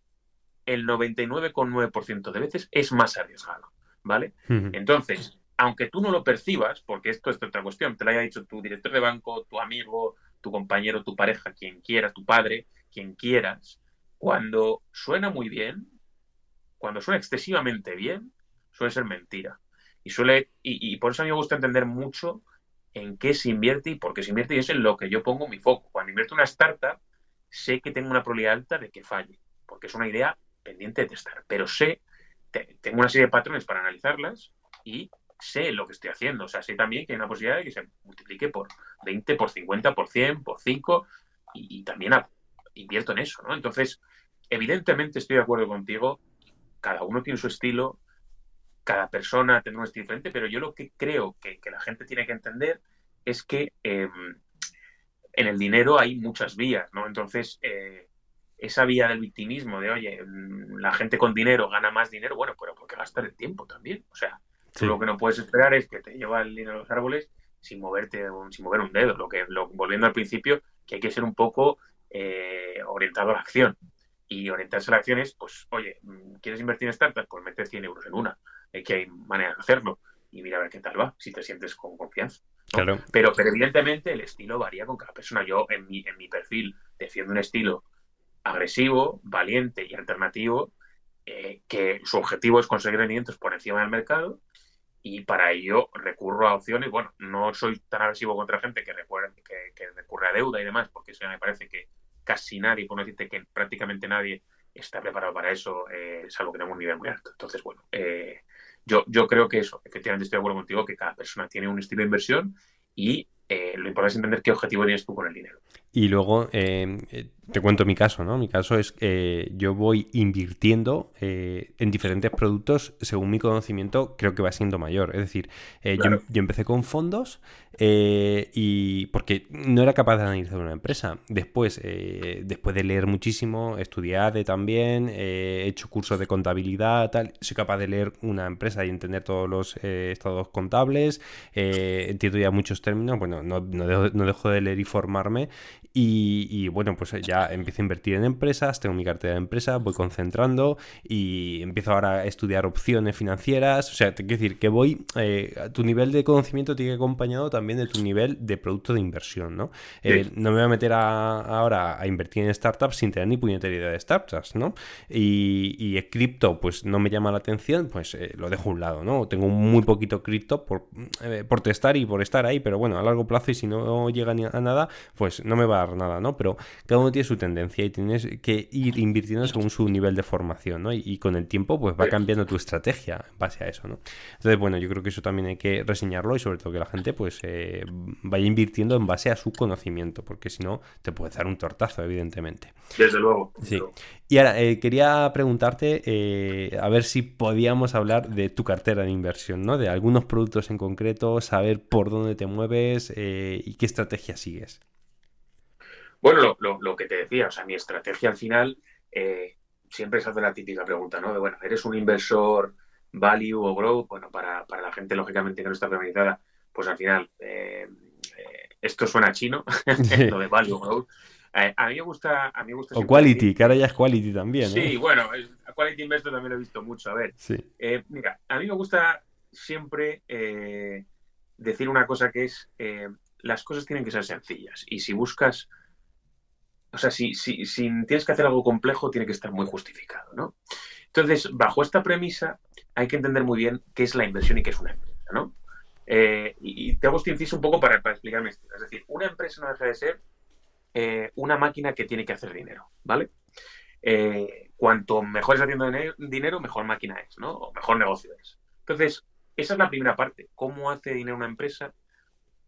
el 99,9% de veces es más arriesgado, ¿vale? Entonces, aunque tú no lo percibas, porque esto es otra cuestión, te lo haya dicho tu director de banco, tu amigo, tu compañero, tu pareja, quien quiera, tu padre, quien quieras, cuando suena muy bien, cuando suena excesivamente bien, suele ser mentira. Y por eso a mí me gusta entender mucho en qué se invierte y por qué se invierte, y es en lo que yo pongo mi foco. Cuando invierto en una startup, sé que tengo una probabilidad alta de que falle, porque es una idea pendiente de testar, pero tengo una serie de patrones para analizarlas y sé lo que estoy haciendo. O sea, sé también que hay una posibilidad de que se multiplique por 20, por 50, por 100, por 5, y también invierto en eso, ¿no? Entonces, evidentemente estoy de acuerdo contigo, cada uno tiene su estilo, cada persona tiene un estilo diferente, pero yo lo que creo que la gente tiene que entender es que en el dinero hay muchas vías, ¿no? Entonces, esa vía del victimismo de, oye, la gente con dinero gana más dinero, bueno, pero ¿por qué gastar el tiempo también? O sea, tú lo que no puedes esperar es que te lleva el dinero a los árboles sin mover un dedo. Volviendo al principio, que hay que ser un poco orientado a la acción. Y orientarse a la acción es, pues, oye, ¿quieres invertir en startups? Pues mete 100 euros en una. Que hay maneras de hacerlo. Y mira a ver qué tal va, si te sientes con confianza, ¿no? Claro. Pero evidentemente el estilo varía con cada persona. Yo en mi perfil defiendo un estilo agresivo, valiente y alternativo, que su objetivo es conseguir rendimientos por encima del mercado, y para ello recurro a opciones. Bueno, no soy tan agresivo contra gente que recurre a deuda y demás, porque eso me parece que casi nadie, por no decirte que prácticamente nadie, está preparado para eso, salvo que tenga un nivel muy alto. Entonces, bueno, yo creo que eso, efectivamente estoy de acuerdo contigo, que cada persona tiene un estilo de inversión y lo importante es entender qué objetivo tienes tú con el dinero. Y luego te cuento mi caso, ¿no? Mi caso es que yo voy invirtiendo en diferentes productos según mi conocimiento creo que va siendo mayor. Es decir, Claro. yo empecé con fondos y porque no era capaz de analizar una empresa. Después de leer muchísimo, estudiar también, he hecho cursos de contabilidad, tal, soy capaz de leer una empresa y entender todos los estados contables, entiendo ya muchos términos, bueno, no dejo de leer y formarme. Y bueno, pues ya empiezo a invertir en empresas, tengo mi cartera de empresas, voy concentrando y empiezo ahora a estudiar opciones financieras. O sea, te quiero decir que tu nivel de conocimiento tiene que ir acompañado también de tu nivel de producto de inversión, ¿no? Sí. No me voy a meter ahora a invertir en startups sin tener ni puñetera idea de startups, ¿no? Y el cripto, pues no me llama la atención, pues lo dejo a un lado, ¿no? Tengo muy poquito cripto por testar y por estar ahí, pero bueno, a largo plazo, y si no llega a nada, pues no me va a dar nada, ¿no? Pero cada uno tiene su tendencia y tienes que ir invirtiendo según su nivel de formación, ¿no? Y con el tiempo pues va cambiando tu estrategia en base a eso, ¿no? Entonces, bueno, yo creo que eso también hay que reseñarlo y sobre todo que la gente pues vaya invirtiendo en base a su conocimiento, porque si no te puede dar un tortazo, evidentemente. Desde luego. Sí. Y ahora, quería preguntarte a ver si podíamos hablar de tu cartera de inversión, ¿no? De algunos productos en concreto, saber por dónde te mueves y qué estrategia sigues. Bueno, lo que te decía, o sea, mi estrategia al final siempre se hace la típica pregunta, ¿no? De, bueno, ¿eres un inversor value o growth? Bueno, para la gente, lógicamente, que no está familiarizada, pues al final esto suena chino, lo de value o growth. A mí me gusta O siempre decir quality, que ahora ya es quality también, ¿eh? sí, bueno, a Quality Investor también lo he visto mucho. A ver, Sí. mira, a mí me gusta siempre decir una cosa que es, las cosas tienen que ser sencillas. Y si buscas, o sea, si tienes que hacer algo complejo, tiene que estar muy justificado, ¿no? Entonces, bajo esta premisa, hay que entender muy bien qué es la inversión y qué es una empresa, ¿no? Y te hago este inciso un poco para explicarme esto. Es decir, una empresa no deja de ser una máquina que tiene que hacer dinero, ¿vale? Cuanto mejor es haciendo dinero, mejor máquina es, ¿no? O mejor negocio es. Entonces, esa es la primera parte. ¿Cómo hace dinero una empresa?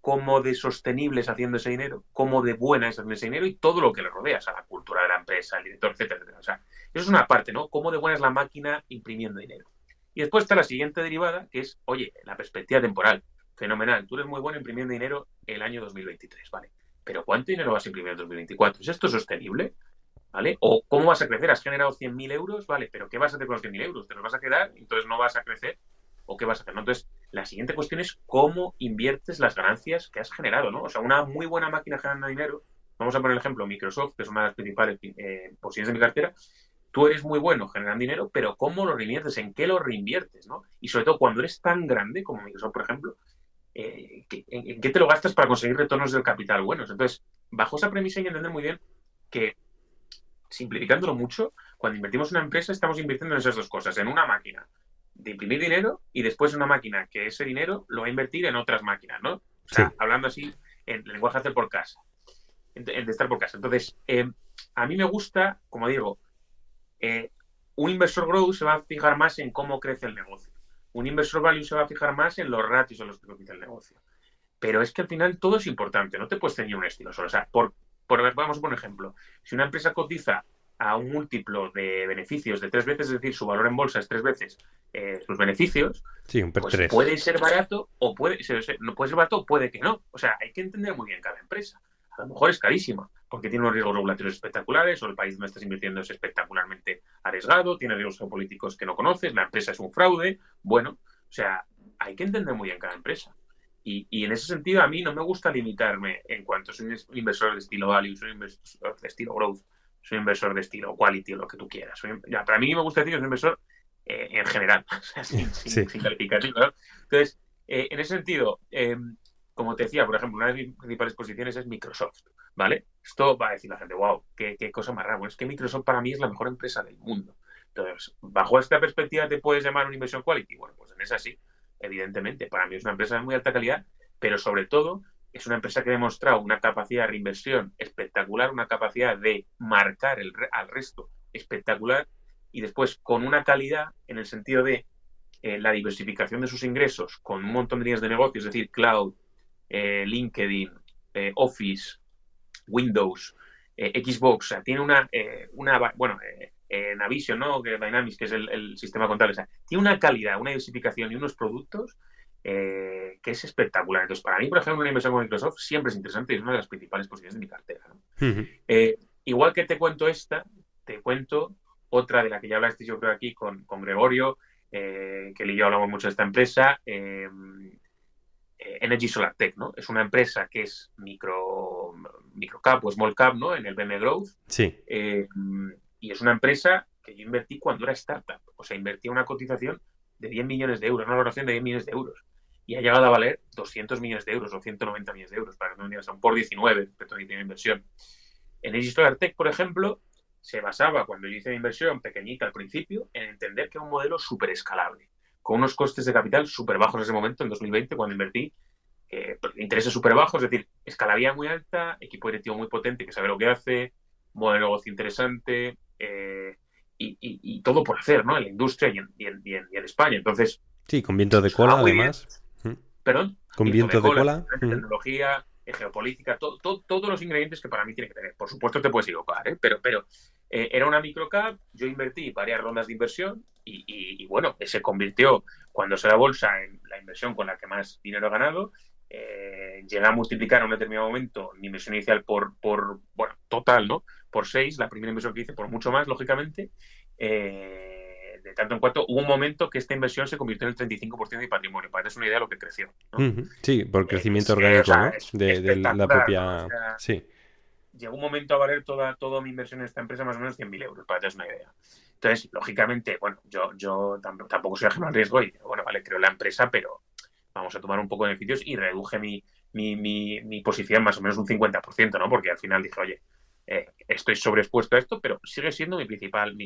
¿Cómo de sostenible es haciendo ese dinero? ¿Cómo de buena es haciendo ese dinero? Y todo lo que le rodea, o sea, la cultura de la empresa, el director, etcétera, etcétera. O sea, eso es una parte, ¿no? ¿Cómo de buena es la máquina imprimiendo dinero? Y después está la siguiente derivada, que es, oye, la perspectiva temporal. Fenomenal. Tú eres muy bueno imprimiendo dinero el año 2023, ¿vale? pero ¿cuánto dinero vas a imprimir en 2024? ¿Es esto sostenible? ¿Vale? O ¿cómo vas a crecer? ¿Has generado 100.000 euros? Vale, pero ¿qué vas a hacer con los 100.000 euros? ¿Te los vas a quedar? Entonces no vas a crecer. ¿O qué vas a hacer? ¿No? Entonces, la siguiente cuestión es cómo inviertes las ganancias que has generado, ¿no? O sea, una muy buena máquina generando dinero, vamos a poner el ejemplo, Microsoft, que es una de las principales posiciones de mi cartera, tú eres muy bueno generando dinero, pero ¿cómo lo reinviertes? ¿En qué lo reinviertes? ¿No? Y sobre todo, cuando eres tan grande como Microsoft, por ejemplo, ¿en qué te lo gastas para conseguir retornos del capital buenos? Entonces, bajo esa premisa hay que entender muy bien que, simplificándolo mucho, cuando invertimos en una empresa estamos invirtiendo en esas dos cosas, en una máquina de imprimir dinero y después en una máquina que ese dinero lo va a invertir en otras máquinas, ¿no? O sea, Sí. hablando así en lenguaje de hacer por casa, de estar por casa. Entonces, a mí me gusta, como digo, un inversor growth se va a fijar más en cómo crece el negocio. Un inversor value se va a fijar más en los ratios a los que crece el negocio. Pero es que al final todo es importante, no te puedes tener un estilo solo. O sea, vamos a poner un ejemplo. Si una empresa cotiza a un múltiplo de beneficios de 3 veces, es decir, su valor en bolsa es 3 veces sus beneficios, Sí, un PER pues 3. puede ser barato o no puede ser barato o puede que no. O sea, hay que entender muy bien cada empresa. A lo mejor es carísima porque tiene unos riesgos regulatorios espectaculares o el país donde estás invirtiendo es espectacularmente arriesgado, tiene riesgos geopolíticos que no conoces, la empresa es un fraude. Bueno, o sea, hay que entender muy bien cada empresa. Y en ese sentido, a mí no me gusta limitarme en cuanto soy un inversor de estilo value, soy un inversor de estilo growth, soy un inversor de estilo quality o lo que tú quieras. Para mí me gusta decir que soy un inversor en general, o sea, Sí. sin calificativo, ¿no? Entonces, en ese sentido, como te decía, por ejemplo, una de mis principales posiciones es Microsoft, ¿vale? Esto va a decir la gente, wow, qué cosa más rara. Bueno, es que Microsoft para mí es la mejor empresa del mundo. Entonces, bajo esta perspectiva, ¿te puedes llamar una inversión quality? Bueno, pues en esa sí, evidentemente. Para mí es una empresa de muy alta calidad, pero sobre todo es una empresa que ha demostrado una capacidad de reinversión espectacular, una capacidad de marcar al resto espectacular y después con una calidad en el sentido de la diversificación de sus ingresos con un montón de líneas de negocio, es decir, cloud, LinkedIn, Office, Windows, Xbox, o sea, tiene Navision, ¿no? Dynamics, que es el sistema contable, o sea, tiene una calidad, una diversificación y unos productos que es espectacular. Entonces, para mí, por ejemplo, una inversión con Microsoft siempre es interesante y es una de las principales posiciones de mi cartera, ¿no? Igual que te cuento esta, te cuento otra de la que ya hablaste yo creo aquí con Gregorio, que él y yo hablamos mucho de esta empresa, Energy Solar Tech, ¿no? Es una empresa que es microcap o small cap, ¿no? En el BM Growth. Sí. Y es una empresa que yo invertí cuando era startup. O sea, invertí una cotización de 10 millones de euros, una valoración de 10 millones de euros. Y ha llegado a valer 200 millones de euros o 190 millones de euros, para que no me digas, son por 19 respecto a mi primera inversión. Energy Solar Tech, por ejemplo, se basaba, cuando yo hice mi inversión pequeñita al principio, en entender que era un modelo súper escalable, con unos costes de capital súper bajos en ese momento, en 2020, cuando invertí, intereses súper bajos, es decir, escalabilidad muy alta, equipo directivo muy potente que sabe lo que hace, modelo de negocio interesante, y todo por hacer, ¿no? En la industria y en España. Entonces, Sí, con viento de sonaba cola, muy bien, además. perdón, Con viento de viento de cola, cola. tecnología, geopolítica, todos los ingredientes que para mí tiene que tener. Por supuesto te puedes equivocar, pero era una microcap, yo invertí varias rondas de inversión y bueno, se convirtió cuando se da bolsa en la inversión con la que más dinero he ganado. Llegué a multiplicar en un determinado momento mi inversión inicial bueno, total, ¿no? Por 6, la primera inversión que hice por mucho más, lógicamente. De tanto en cuanto hubo un momento que esta inversión se convirtió en el 35% de mi patrimonio, para que te des una idea de lo que creció, ¿no? Sí, por crecimiento O orgánico, sea, ¿no? es De la espectacular, ¿no? O propia... sea, Sí. llegó un momento a valer toda mi inversión en esta empresa más o menos 100.000 euros, para que te des una idea. Entonces, lógicamente, bueno, yo tampoco soy ajeno al riesgo y, bueno, vale, creo la empresa, pero vamos a tomar un poco de beneficios y reduje mi posición más o menos un 50%, ¿no? Porque al final dije, oye, estoy sobreexpuesto a esto, pero sigue siendo mi principal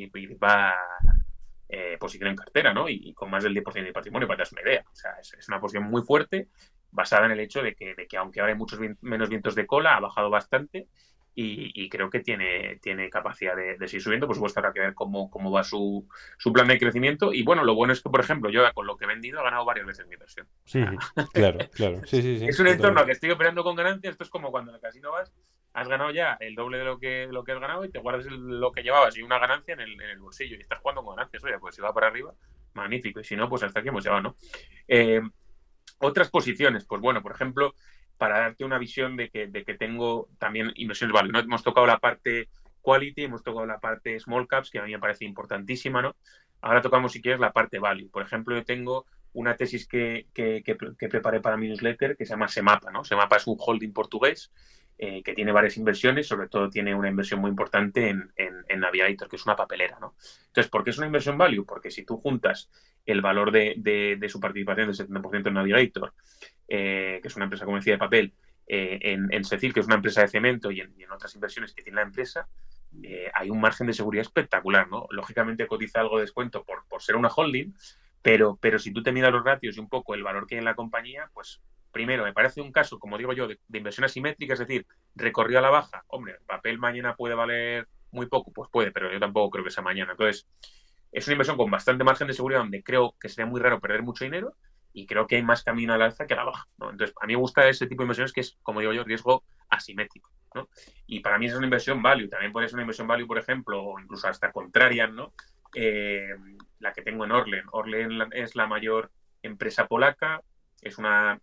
posición en cartera, ¿no? Y con más del 10% de patrimonio, para que te das una idea. O sea, es una posición muy fuerte, basada en el hecho de que aunque ahora hay muchos menos vientos de cola, ha bajado bastante y creo que tiene capacidad de seguir subiendo. Por supuesto, habrá que ver cómo va su plan de crecimiento. Y bueno, lo bueno es que, por ejemplo, yo con lo que he vendido he ganado varias veces mi inversión. O sea, Claro, claro. Sí, sí, sí, es un entorno que totalmente. estoy operando con ganancias. Esto es como cuando en el casino vas, has ganado ya el doble de lo que has ganado y te guardas lo que llevabas y una ganancia en el bolsillo y estás jugando con ganancias. Oye, pues si va para arriba, magnífico. Y si no, pues hasta aquí hemos llegado, ¿no? Otras posiciones, pues bueno, por ejemplo, para darte una visión de que tengo también inversiones value, ¿no? Hemos tocado la parte quality, hemos tocado la parte small caps, que a mí me parece importantísima, ¿no? Ahora tocamos, si quieres, la parte value. Por ejemplo, yo tengo una tesis que preparé para mi newsletter que se llama Semapa, ¿no? Semapa es un holding portugués que tiene varias inversiones, sobre todo tiene una inversión muy importante en Navigator, que es una papelera, ¿no? Entonces, ¿por qué es una inversión value? Porque si tú juntas el valor de su participación del 70% en Navigator, que es una empresa, como decía, de papel, en Secil, que es una empresa de cemento, y en otras inversiones que tiene la empresa, hay un margen de seguridad espectacular, ¿no? Lógicamente cotiza algo de descuento por ser una holding, pero si tú te miras los ratios y un poco el valor que hay en la compañía, pues primero, me parece un caso, como digo yo, de inversión asimétrica, es decir, recorrido a la baja. Hombre, el papel mañana puede valer muy poco, pues puede, pero yo tampoco creo que sea mañana. Entonces, es una inversión con bastante margen de seguridad donde creo que sería muy raro perder mucho dinero y creo que hay más camino al alza que a la baja, ¿no? Entonces, a mí me gusta ese tipo de inversiones que es, como digo yo, riesgo asimétrico, ¿no? Y para mí es una inversión value. También puede ser una inversión value, por ejemplo, o incluso hasta contraria, ¿no? La que tengo en Orlen. Orlen es la mayor empresa polaca, es una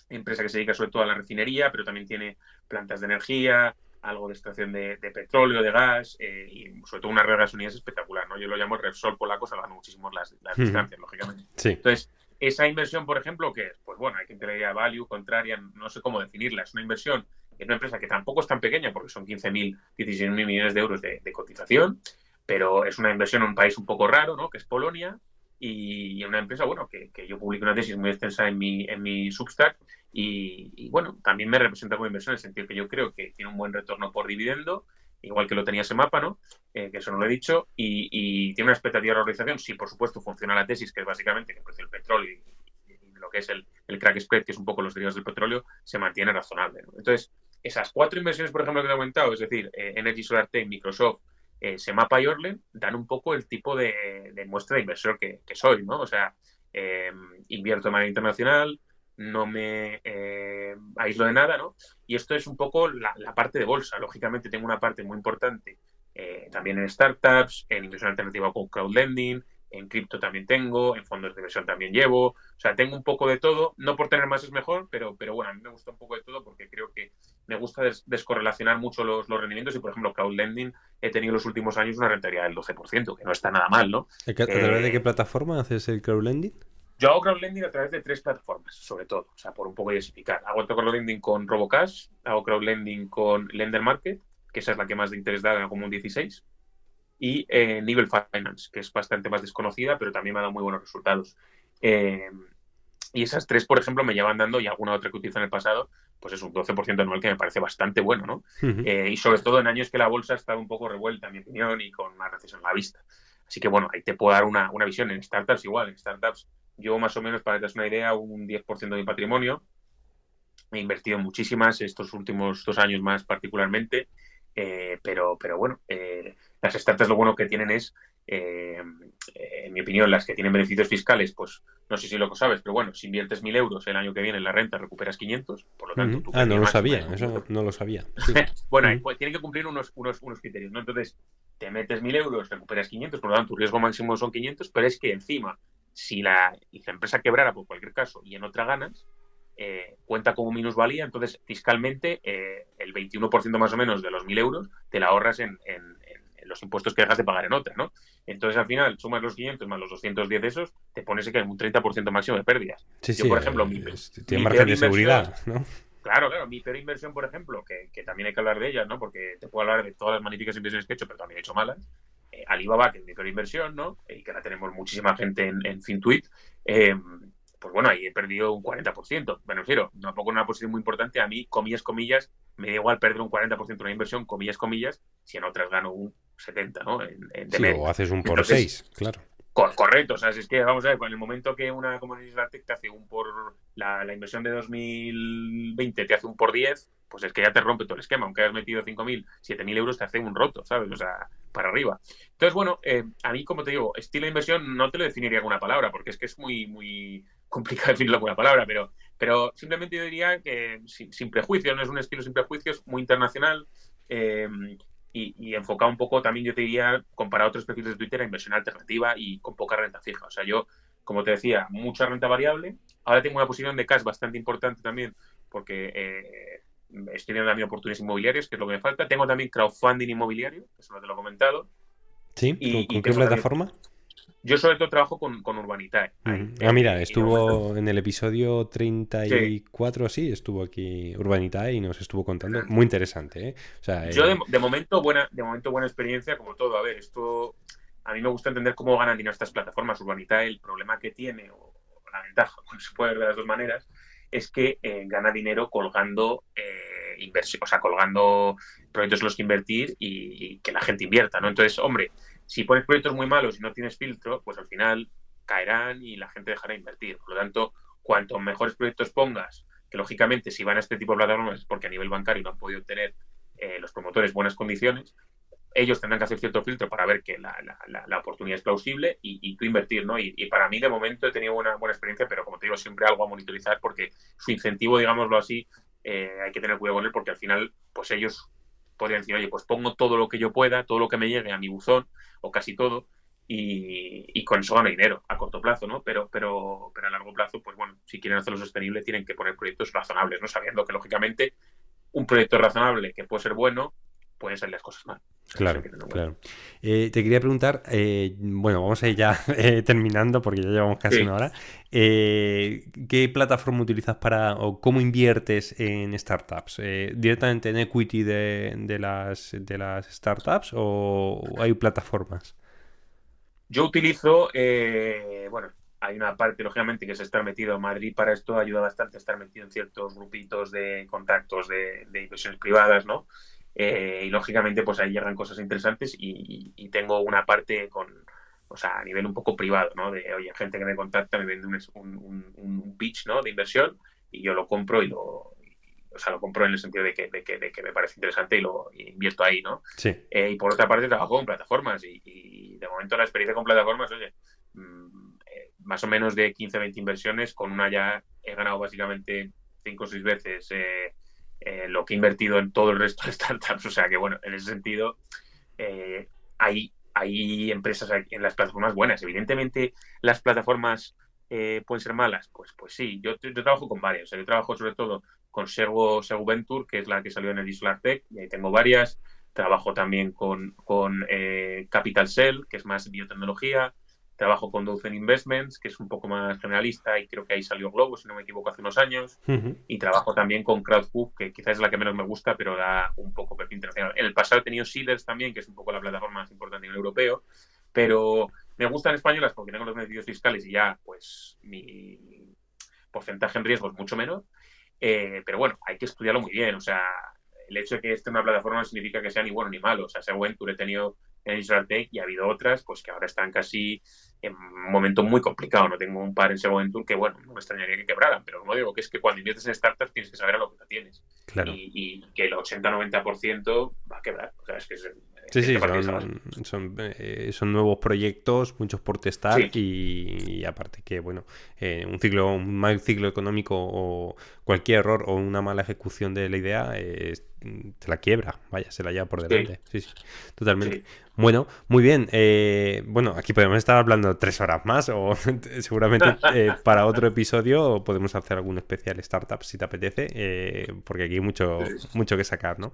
empresa que se dedica sobre todo a la refinería, pero también tiene plantas de energía, algo de extracción de petróleo, de gas, y sobre todo una red de gasolineras espectacular, ¿no? Yo lo llamo el Repsol polaco, salvando muchísimo las distancias, lógicamente. Sí. Entonces, esa inversión, por ejemplo, ¿qué es? Pues bueno, hay que tener value, contraria, no sé cómo definirla. Es una inversión en una empresa que tampoco es tan pequeña, porque son 15.000, 16.000 millones de euros de cotización, pero es una inversión en un país un poco raro, ¿no? Que es Polonia, y una empresa, bueno, que yo publico una tesis muy extensa en mi Substack, y bueno, también me representa como inversión en el sentido que yo creo que tiene un buen retorno por dividendo, igual que lo tenía Semapa, ¿no? Que eso no lo he dicho, y tiene una expectativa de valorización. Sí, por supuesto, funciona la tesis, que es básicamente que el precio del petróleo y lo que es el crack spread, que es un poco los derivados del petróleo, se mantiene razonable, ¿no? Entonces, esas 4 inversiones, por ejemplo, que te he comentado, es decir, Energy Solar Tech, Microsoft, Semapa y Orlen, dan un poco el tipo de muestra de inversor que soy, ¿no? O sea, invierto de manera internacional, no me aíslo de nada, ¿no? Y esto es un poco la parte de bolsa. Lógicamente tengo una parte muy importante también en startups, en inversión alternativa con crowdlending, en cripto también tengo, en fondos de inversión también llevo. O sea, tengo un poco de todo. No por tener más es mejor, pero bueno, a mí me gusta un poco de todo porque creo que me gusta descorrelacionar mucho los rendimientos y, por ejemplo, crowdlending he tenido en los últimos años una rentabilidad del 12%, que no está nada mal, ¿no? ¿A través de qué plataforma haces el crowdlending? Yo hago crowdlending a través de 3 plataformas, sobre todo, o sea, por un poco diversificar. Hago crowdlending con Robocash, hago crowdlending con Lender Market, que esa es la que más de interés da, gana como un 16, y Nivel Finance, que es bastante más desconocida, pero también me ha dado muy buenos resultados. Y esas 3, por ejemplo, me llevan dando, y alguna otra que utilizo en el pasado, pues es un 12% anual, que me parece bastante bueno, ¿no? Y sobre todo en años que la bolsa ha estado un poco revuelta, en mi opinión, y con una recesión a la vista. Así que, bueno, ahí te puedo dar una visión. En startups igual, en startups yo más o menos, para que te des una idea, un 10% de mi patrimonio. He invertido en muchísimas estos últimos 2 años más particularmente, pero bueno, las startups lo bueno que tienen es, en mi opinión, las que tienen beneficios fiscales, pues no sé si lo sabes, pero bueno, si inviertes 1.000 euros el año que viene en la renta, recuperas 500, por lo tanto... no lo sabía, eso no lo sabía. Sí. Bueno, pues tienen que cumplir unos criterios, ¿no? Entonces, te metes 1.000 euros, recuperas 500, por lo tanto, tu riesgo máximo son 500, pero es que encima, si la empresa quebrara por cualquier caso y en otra ganas, cuenta como minusvalía, entonces fiscalmente el 21% más o menos de los 1.000 euros te la ahorras en los impuestos que dejas de pagar en otra, ¿no? Entonces al final sumas los 500 más los 210 de esos, te pones que hay un 30% máximo de pérdidas. Sí, yo, por ejemplo, tiene margen de seguridad, ¿no? Claro, mi peor inversión, por ejemplo, que también hay que hablar de ella, ¿no? Porque te puedo hablar de todas las magníficas inversiones que he hecho, pero también he hecho malas. Alibaba, que es mi peor inversión, ¿no? Y que ahora tenemos muchísima gente en FinTwit, pues bueno, ahí he perdido un 40%. Me refiero, tampoco en una posición muy importante. A mí, comillas, me da igual perder un 40% de una inversión, comillas, si en otras gano un 70%, ¿no? Sí, o haces un por 6, claro. Correcto, o sea, es que vamos a ver, en el momento que una comunidad te hace un por la inversión de 2020 te hace un por 10, pues es que ya te rompe todo el esquema. Aunque hayas metido 5.000, 7.000 euros, te hace un roto, ¿sabes? O sea, para arriba. Entonces, bueno, a mí, como te digo, estilo de inversión no te lo definiría con una palabra, porque es que es muy complicado definirlo con una palabra, pero simplemente yo diría que sin prejuicios, no es un estilo sin prejuicios, muy internacional, y enfocado un poco también, yo te diría, comparado a otros perfiles de Twitter, a inversión alternativa y con poca renta fija. O sea, yo, como te decía, mucha renta variable. Ahora tengo una posición de cash bastante importante también, porque estoy viendo también oportunidades inmobiliarias, que es lo que me falta. Tengo también crowdfunding inmobiliario, eso no te lo he comentado. ¿Sí? ¿Con qué plataforma? Yo sobre todo trabajo con Urbanitae. Mira, estuvo en el episodio 34, sí, estuvo aquí Urbanitae y nos estuvo contando. Muy interesante, ¿eh? O sea, yo de momento buena experiencia, como todo. A ver, esto a mí me gusta entender cómo ganan dinero estas plataformas. Urbanitae, el problema que tiene, o la ventaja, como se puede ver de las dos maneras, es que gana dinero colgando inversión, o sea, colgando proyectos en los que invertir y que la gente invierta, ¿no? Entonces, hombre, si pones proyectos muy malos y no tienes filtro, pues al final caerán y la gente dejará de invertir. Por lo tanto, cuanto mejores proyectos pongas, que lógicamente si van a este tipo de plataformas es porque a nivel bancario no han podido obtener los promotores buenas condiciones, ellos tendrán que hacer cierto filtro para ver que la oportunidad es plausible y tú invertir, ¿no? Y para mí, de momento, he tenido una buena experiencia, pero como te digo, siempre algo a monitorizar porque su incentivo, digámoslo así, hay que tener cuidado con él porque al final, pues ellos podrían decir, oye, pues pongo todo lo que yo pueda, todo lo que me llegue a mi buzón, o casi todo, y con eso gano dinero a corto plazo, ¿no? Pero a largo plazo, pues bueno, si quieren hacerlo sostenible, tienen que poner proyectos razonables, ¿no? Sabiendo que, lógicamente, un proyecto razonable que puede ser bueno, pueden salir las cosas mal. Claro, claro. Te quería preguntar, bueno, vamos a ir ya terminando porque ya llevamos casi una hora. ¿Qué plataforma utilizas o cómo inviertes en startups? ¿Directamente en equity de las startups o hay plataformas? Yo utilizo, bueno, hay una parte, lógicamente, que es estar metido en Madrid para esto, ayuda bastante a estar metido en ciertos grupitos de contactos de inversiones privadas, ¿no? Y lógicamente pues ahí llegan cosas interesantes y tengo una parte o sea, a nivel un poco privado, ¿no? De, oye, gente que me contacta, me vende un pitch, ¿no? De inversión y yo lo compro o sea, lo compro en el sentido de que me parece interesante y lo invierto ahí, ¿no? Sí. Y por otra parte trabajo con plataformas y de momento la experiencia con plataformas, oye, más o menos de 15-20 inversiones, con una ya he ganado básicamente 5 o 6 veces lo que he invertido en todo el resto de startups. O sea que, bueno, en ese sentido, hay empresas en las plataformas buenas. Evidentemente, las plataformas pueden ser malas. Pues sí, yo trabajo con varias. O sea, yo trabajo sobre todo con Segu Venture, que es la que salió en el SolarTech, y ahí tengo varias. Trabajo también con Capital Cell, que es más biotecnología. Trabajo con Dolphin Investments, que es un poco más generalista, y creo que ahí salió Globo, si no me equivoco, hace unos años. Y trabajo también con Crowdhub, que quizás es la que menos me gusta, pero da un poco perfil internacional. En el pasado he tenido Seeders también, que es un poco la plataforma más importante a nivel europeo, pero me gustan españolas porque tengo los beneficios fiscales y ya, pues, mi porcentaje en riesgo es mucho menor. Pero bueno, hay que estudiarlo muy bien. O sea, el hecho de que esté en una plataforma no significa que sea ni bueno ni malo. O sea, Segu Venture he tenido en SolarTech y ha habido otras pues que ahora están casi en un momento muy complicado. No tengo un par en Segu Venture que, bueno, no me extrañaría que quebraran, pero como digo, que es que cuando inviertes en startups tienes que saber a lo que te tienes. Claro. Y que el 80-90% va a quebrar. O sea, es que sí, son nuevos proyectos, muchos por testar y aparte que, bueno, un mal ciclo económico o cualquier error o una mala ejecución de la idea te la quiebra, vaya, se la lleva por delante. Sí, totalmente. Sí. Bueno, muy bien. Bueno, aquí podemos estar hablando 3 horas más o seguramente para otro episodio podemos hacer algún especial startup si te apetece, porque aquí hay mucho que sacar, ¿no?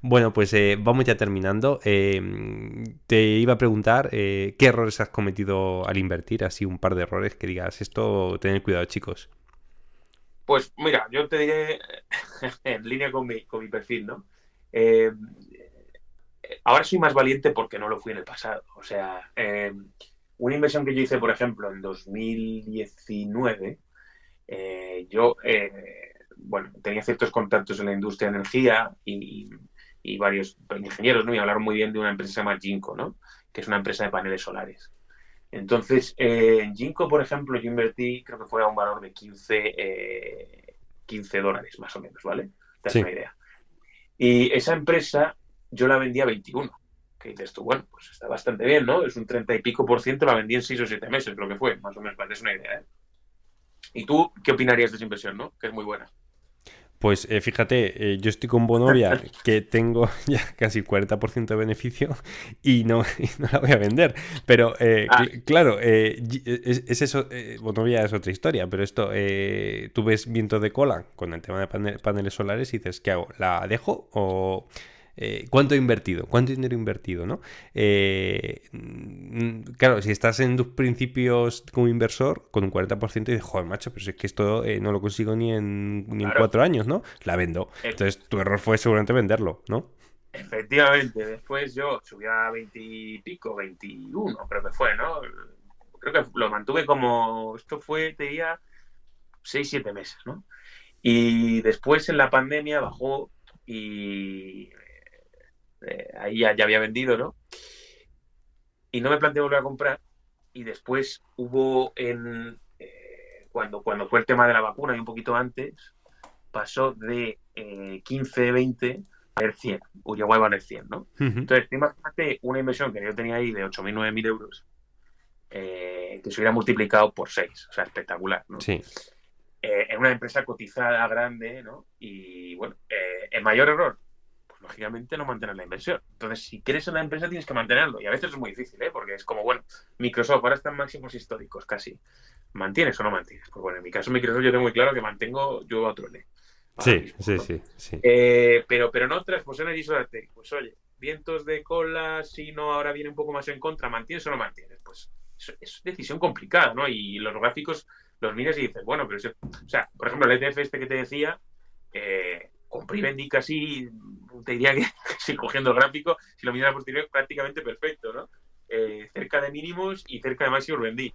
Bueno, pues vamos ya terminando. Te iba a preguntar qué errores has cometido al invertir, así un par de errores que digas, esto, tened cuidado, chicos. Pues mira, yo te diré en línea con mi perfil, ¿no? Ahora soy más valiente porque no lo fui en el pasado. O sea, una inversión que yo hice, por ejemplo, en 2019, bueno, tenía ciertos contactos en la industria de energía y varios ingenieros, ¿no? Y hablaron muy bien de una empresa que se llama Jinko, ¿no? Que es una empresa de paneles solares. Entonces, en Jinko, por ejemplo, yo invertí, creo que fue a un valor de $15 más o menos, ¿vale? Te das una idea. Y esa empresa yo la vendí a 21. Que dices tú, bueno, pues está bastante bien, ¿no? Es un 30 y pico %, la vendí en 6 o 7 meses, creo que fue, más o menos, para que te des una idea, ¿eh? ¿Y tú qué opinarías de esa inversión, no? Que es muy buena. Pues fíjate, yo estoy con Bonovia, que tengo ya casi 40% de beneficio y no la voy a vender. Pero claro, es eso, Bonovia es otra historia, pero esto, tú ves viento de cola con el tema de paneles solares y dices, ¿qué hago? ¿La dejo o...? ¿Cuánto he invertido? ¿Cuánto dinero he invertido? ¿No? Claro, si estás en tus principios como inversor con un 40% y dices, joder, macho, pero si es que esto no lo consigo ni en 4 años, ¿no? La vendo. Entonces tu error fue seguramente venderlo, ¿no? Efectivamente, después yo subí a 20 y pico, 21 creo que fue, ¿no? Creo que lo mantuve como, esto fue, te diría, 6-7 meses, ¿no? Y después en la pandemia bajó y ahí ya había vendido, ¿no? Y no me planteé volver a comprar. Y después hubo cuando fue el tema de la vacuna y un poquito antes, pasó de 15, 20 a valer 100. Llegó a valer 100, ¿no? Entonces, imagínate una inversión que yo tenía ahí de 8.000, 9.000 euros, que se hubiera multiplicado por 6. O sea, espectacular, ¿no? Sí. En una empresa cotizada grande, ¿no? Y bueno, el mayor error, pues lógicamente no mantener la inversión. Entonces, si crees en la empresa tienes que mantenerlo. Y a veces es muy difícil, ¿eh? Porque es como, bueno, Microsoft ahora está en máximos históricos casi. ¿Mantienes o no mantienes? Pues bueno, en mi caso Microsoft yo tengo muy claro que mantengo yo a otro L. Sí. Pero en otras, pues Energy Solartech, pues oye, vientos de cola, si no ahora viene un poco más en contra, ¿mantienes o no mantienes? Pues es decisión complicada, ¿no? Y los gráficos los miras y dices, bueno, pero o sea, por ejemplo, el ETF este que te decía, compré y vendí casi, te diría que si cogiendo el gráfico, si lo miras a posteriori, prácticamente perfecto, ¿no? Cerca de mínimos y cerca de máximos vendí.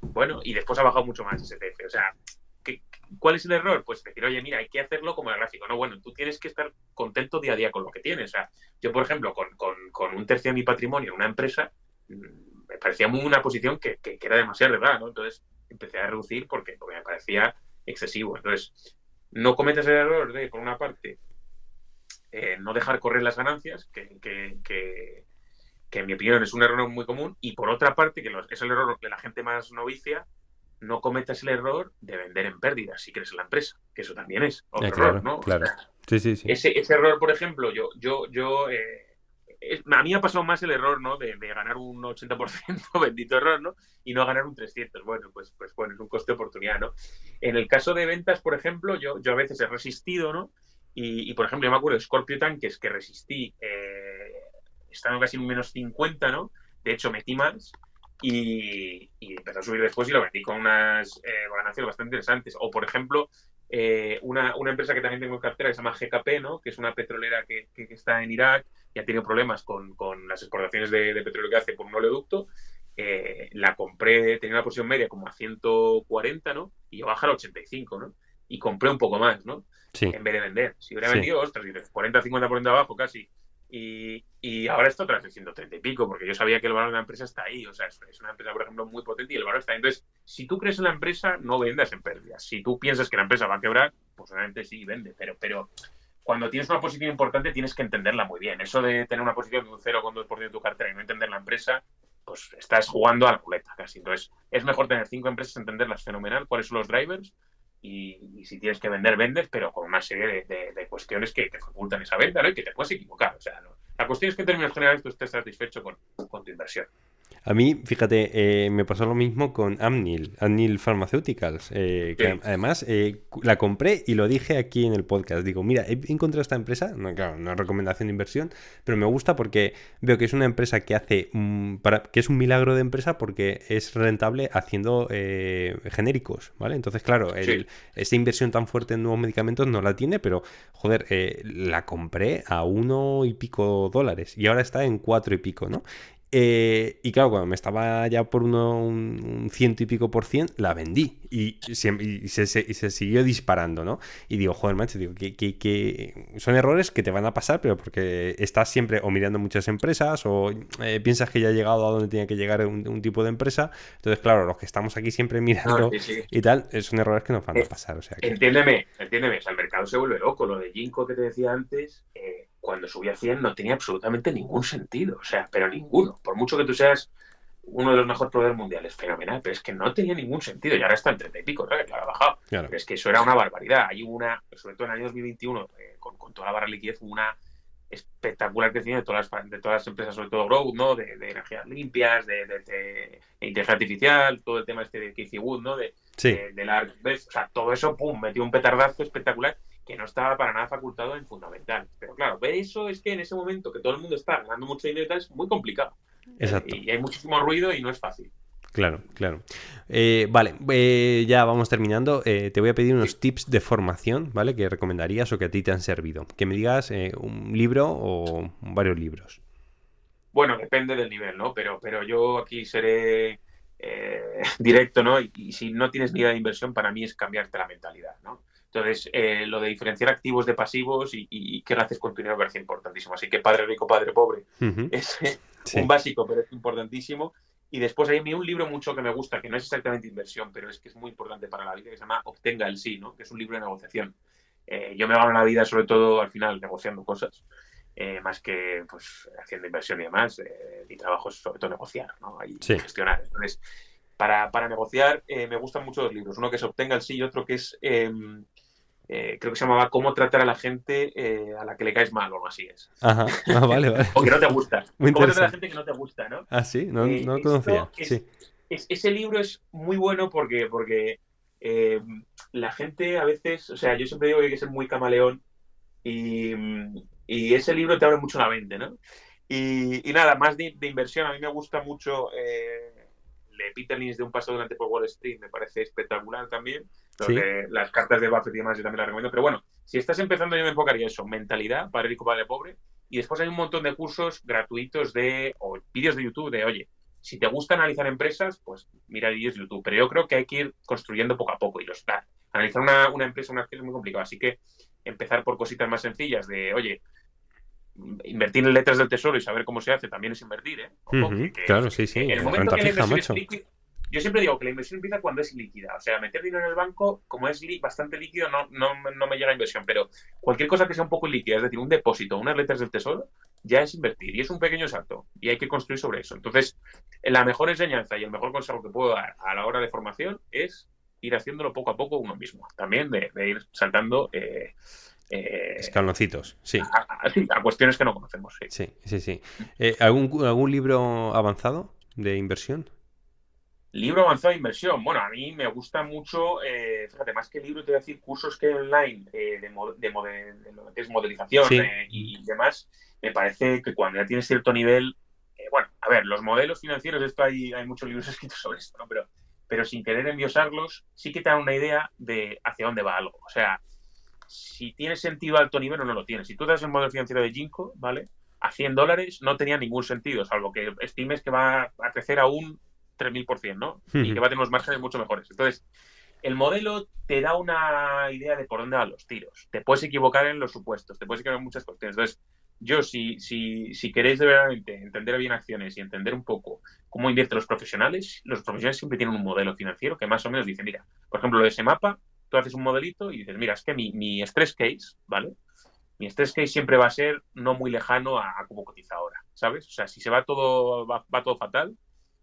Bueno, y después ha bajado mucho más ese ETF. O sea, ¿cuál es el error? Pues decir, oye, mira, hay que hacerlo como el gráfico. No, bueno, tú tienes que estar contento día a día con lo que tienes. O sea, yo, por ejemplo, con un tercio de mi patrimonio en una empresa, me parecía una posición que era demasiado elevada, ¿no? Entonces empecé a reducir porque me parecía excesivo. Entonces, no cometas el error de, por una parte, no dejar correr las ganancias, que en mi opinión es un error muy común, y por otra parte, que es el error de la gente más novicia, no cometas el error de vender en pérdidas si crees en la empresa, que eso también es otro error, ¿no? Claro. O sea, Sí. Ese error, por ejemplo, a mí me ha pasado más el error, ¿no? De ganar un 80%, bendito error, ¿no? Y no ganar un 300. Bueno, pues bueno, es un coste de oportunidad, ¿no? En el caso de ventas, por ejemplo, yo a veces he resistido, ¿no? Y por ejemplo, yo me acuerdo de Scorpio Tankers que resistí estando casi en un menos 50, ¿no? De hecho, metí más y empezó a subir después y lo vendí con unas ganancias bastante interesantes. O, por ejemplo, una empresa que también tengo en cartera que se llama GKP, ¿no? Que es una petrolera que está en Irak y ha tenido problemas con las exportaciones de petróleo que hace por un oleoducto. La compré, tenía una posición media como a 140, ¿no? Y yo bajé a 85, ¿no? Y compré un poco más, ¿no? Sí. En vez de vender. Si hubiera vendido, ostras, 40-50% abajo casi. Y ahora está otra vez en 130 y pico, porque yo sabía que el valor de la empresa está ahí. O sea, es una empresa, por ejemplo, muy potente y el valor está ahí. Entonces, si tú crees en la empresa, no vendas en pérdidas. Si tú piensas que la empresa va a quebrar, pues obviamente sí, vende. Pero cuando tienes una posición importante, tienes que entenderla muy bien. Eso de tener una posición de un 0,2% de tu cartera y no entender la empresa, pues estás jugando a la ruleta casi. Entonces, es mejor tener 5 empresas, entenderlas fenomenal, cuáles son los drivers. Y si tienes que vender, vendes, pero con una serie de cuestiones que facultan esa venta, ¿no? Y que te puedes equivocar. O sea, ¿no? La cuestión es que en términos generales tú estés satisfecho con tu inversión. A mí, fíjate, me pasó lo mismo con Amneal Pharmaceuticals, que además la compré y lo dije aquí en el podcast. Digo, mira, he encontrado esta empresa, claro, no es recomendación de inversión, pero me gusta porque veo que es una empresa que hace, que es un milagro de empresa porque es rentable haciendo genéricos, ¿vale? Entonces, claro, esta inversión tan fuerte en nuevos medicamentos no la tiene, pero, joder, la compré a $1 y pico y ahora está en 4 y pico, ¿no? Y claro, cuando me estaba ya por un 100 y pico %, la vendí y se siguió disparando, ¿no? Y digo, joder, macho, digo, que son errores que te van a pasar, pero porque estás siempre o mirando muchas empresas o piensas que ya ha llegado a donde tenía que llegar un tipo de empresa. Entonces, claro, los que estamos aquí siempre mirando y tal, son errores que nos van a pasar. O sea, que... Entiéndeme, o sea, el mercado se vuelve loco. Lo de Ginkgo que te decía antes, cuando subía a 100 no tenía absolutamente ningún sentido, o sea, pero ninguno. Por mucho que tú seas uno de los mejores proveedores mundiales, fenomenal, pero es que no tenía ningún sentido y ahora está en 30 y pico, ¿sabes? Claro, ha bajado. Claro. Pero es que eso era una barbaridad. Hay sobre todo en el año 2021, con toda la barra de liquidez, hubo una espectacular crecimiento de todas las empresas, sobre todo growth, ¿no? De energías limpias, de inteligencia artificial, todo el tema este de Casey Wood, ¿no? De la, ¿ves? O sea, todo eso, pum, metió un petardazo espectacular que no estaba para nada facultado en fundamental. Pero claro, ver eso es que en ese momento que todo el mundo está ganando mucho dinero y tal, es muy complicado. Exacto. Y hay muchísimo ruido y no es fácil. Claro. Vale, ya vamos terminando. Te voy a pedir unos tips de formación, ¿vale? Que recomendarías o que a ti te han servido. Que me digas un libro o varios libros. Bueno, depende del nivel, ¿no? Pero yo aquí seré directo, ¿no? Y si no tienes ni idea de inversión, para mí es cambiarte la mentalidad, ¿no? Entonces, lo de diferenciar activos de pasivos y qué haces con tu dinero me parece importantísimo. Así que padre rico, padre pobre es un básico, pero es importantísimo. Y después hay un libro mucho que me gusta, que no es exactamente inversión, pero es que es muy importante para la vida, que se llama Obtenga el sí, ¿no? Que es un libro de negociación. Yo me gano la vida sobre todo al final negociando cosas, más que pues haciendo inversión y demás. Mi trabajo es sobre todo negociar, ¿no? Y gestionar. Entonces, para negociar me gustan mucho dos libros. Uno que es Obtenga el sí y otro que es... creo que se llamaba Cómo tratar a la gente a la que le caes mal o algo así es. Ajá, vale. O que no te gusta. Muy Cómo tratar a la gente que no te gusta, ¿no? Ah, sí, no lo conocía. Ese libro es muy bueno porque la gente a veces, o sea, yo siempre digo que hay que ser muy camaleón y ese libro te abre mucho la mente, ¿no? Y nada, más de inversión, a mí me gusta mucho de Peter Lynch de Un paso adelante por Wall Street, me parece espectacular también. Las cartas de Buffett y demás yo también las recomiendo, pero bueno, si estás empezando yo me enfocaría eso, mentalidad, padre rico, padre pobre, y después hay un montón de cursos gratuitos o vídeos de YouTube de, oye, si te gusta analizar empresas, pues mira vídeos de YouTube, pero yo creo que hay que ir construyendo poco a poco y analizar una empresa, una acción es muy complicado, así que empezar por cositas más sencillas de, oye, invertir en letras del tesoro y saber cómo se hace también es invertir, ¿eh? Ojo, claro, sí. En el momento que la inversión es líquida, yo siempre digo que la inversión empieza cuando es líquida. O sea, meter dinero en el banco, como es bastante líquido, no me llega a inversión. Pero cualquier cosa que sea un poco líquida, es decir, un depósito, unas letras del tesoro, ya es invertir. Y es un pequeño salto. Y hay que construir sobre eso. Entonces, la mejor enseñanza y el mejor consejo que puedo dar a la hora de formación es ir haciéndolo poco a poco uno mismo. También de ir saltando... escaloncitos, sí. A cuestiones que no conocemos, sí. Sí. ¿Algún libro avanzado de inversión? Libro avanzado de inversión. Bueno, a mí me gusta mucho, fíjate, más que libro, te voy a decir cursos que hay online de lo que es modelización y demás. Me parece que cuando ya tienes cierto nivel, bueno, a ver, los modelos financieros, esto hay muchos libros escritos sobre esto, ¿no? Pero sin querer endiosarlos, sí que te dan una idea de hacia dónde va algo. O sea, si tiene sentido a alto nivel o no lo tiene. Si tú das el modelo financiero de Ginkgo, ¿vale? A $100 no tenía ningún sentido, salvo que estimes que va a crecer a un 3000%, ¿no? Y que va a tener unos márgenes mucho mejores. Entonces, el modelo te da una idea de por dónde van los tiros. Te puedes equivocar en los supuestos, te puedes equivocar en muchas cuestiones. Entonces, yo, si queréis de verdad entender bien acciones y entender un poco cómo invierten los profesionales siempre tienen un modelo financiero que más o menos dice, mira, por ejemplo, lo de ese mapa, tú haces un modelito y dices, mira, es que mi stress case, ¿vale? Mi stress case siempre va a ser no muy lejano a cómo cotiza ahora, ¿sabes? O sea, si se va todo fatal,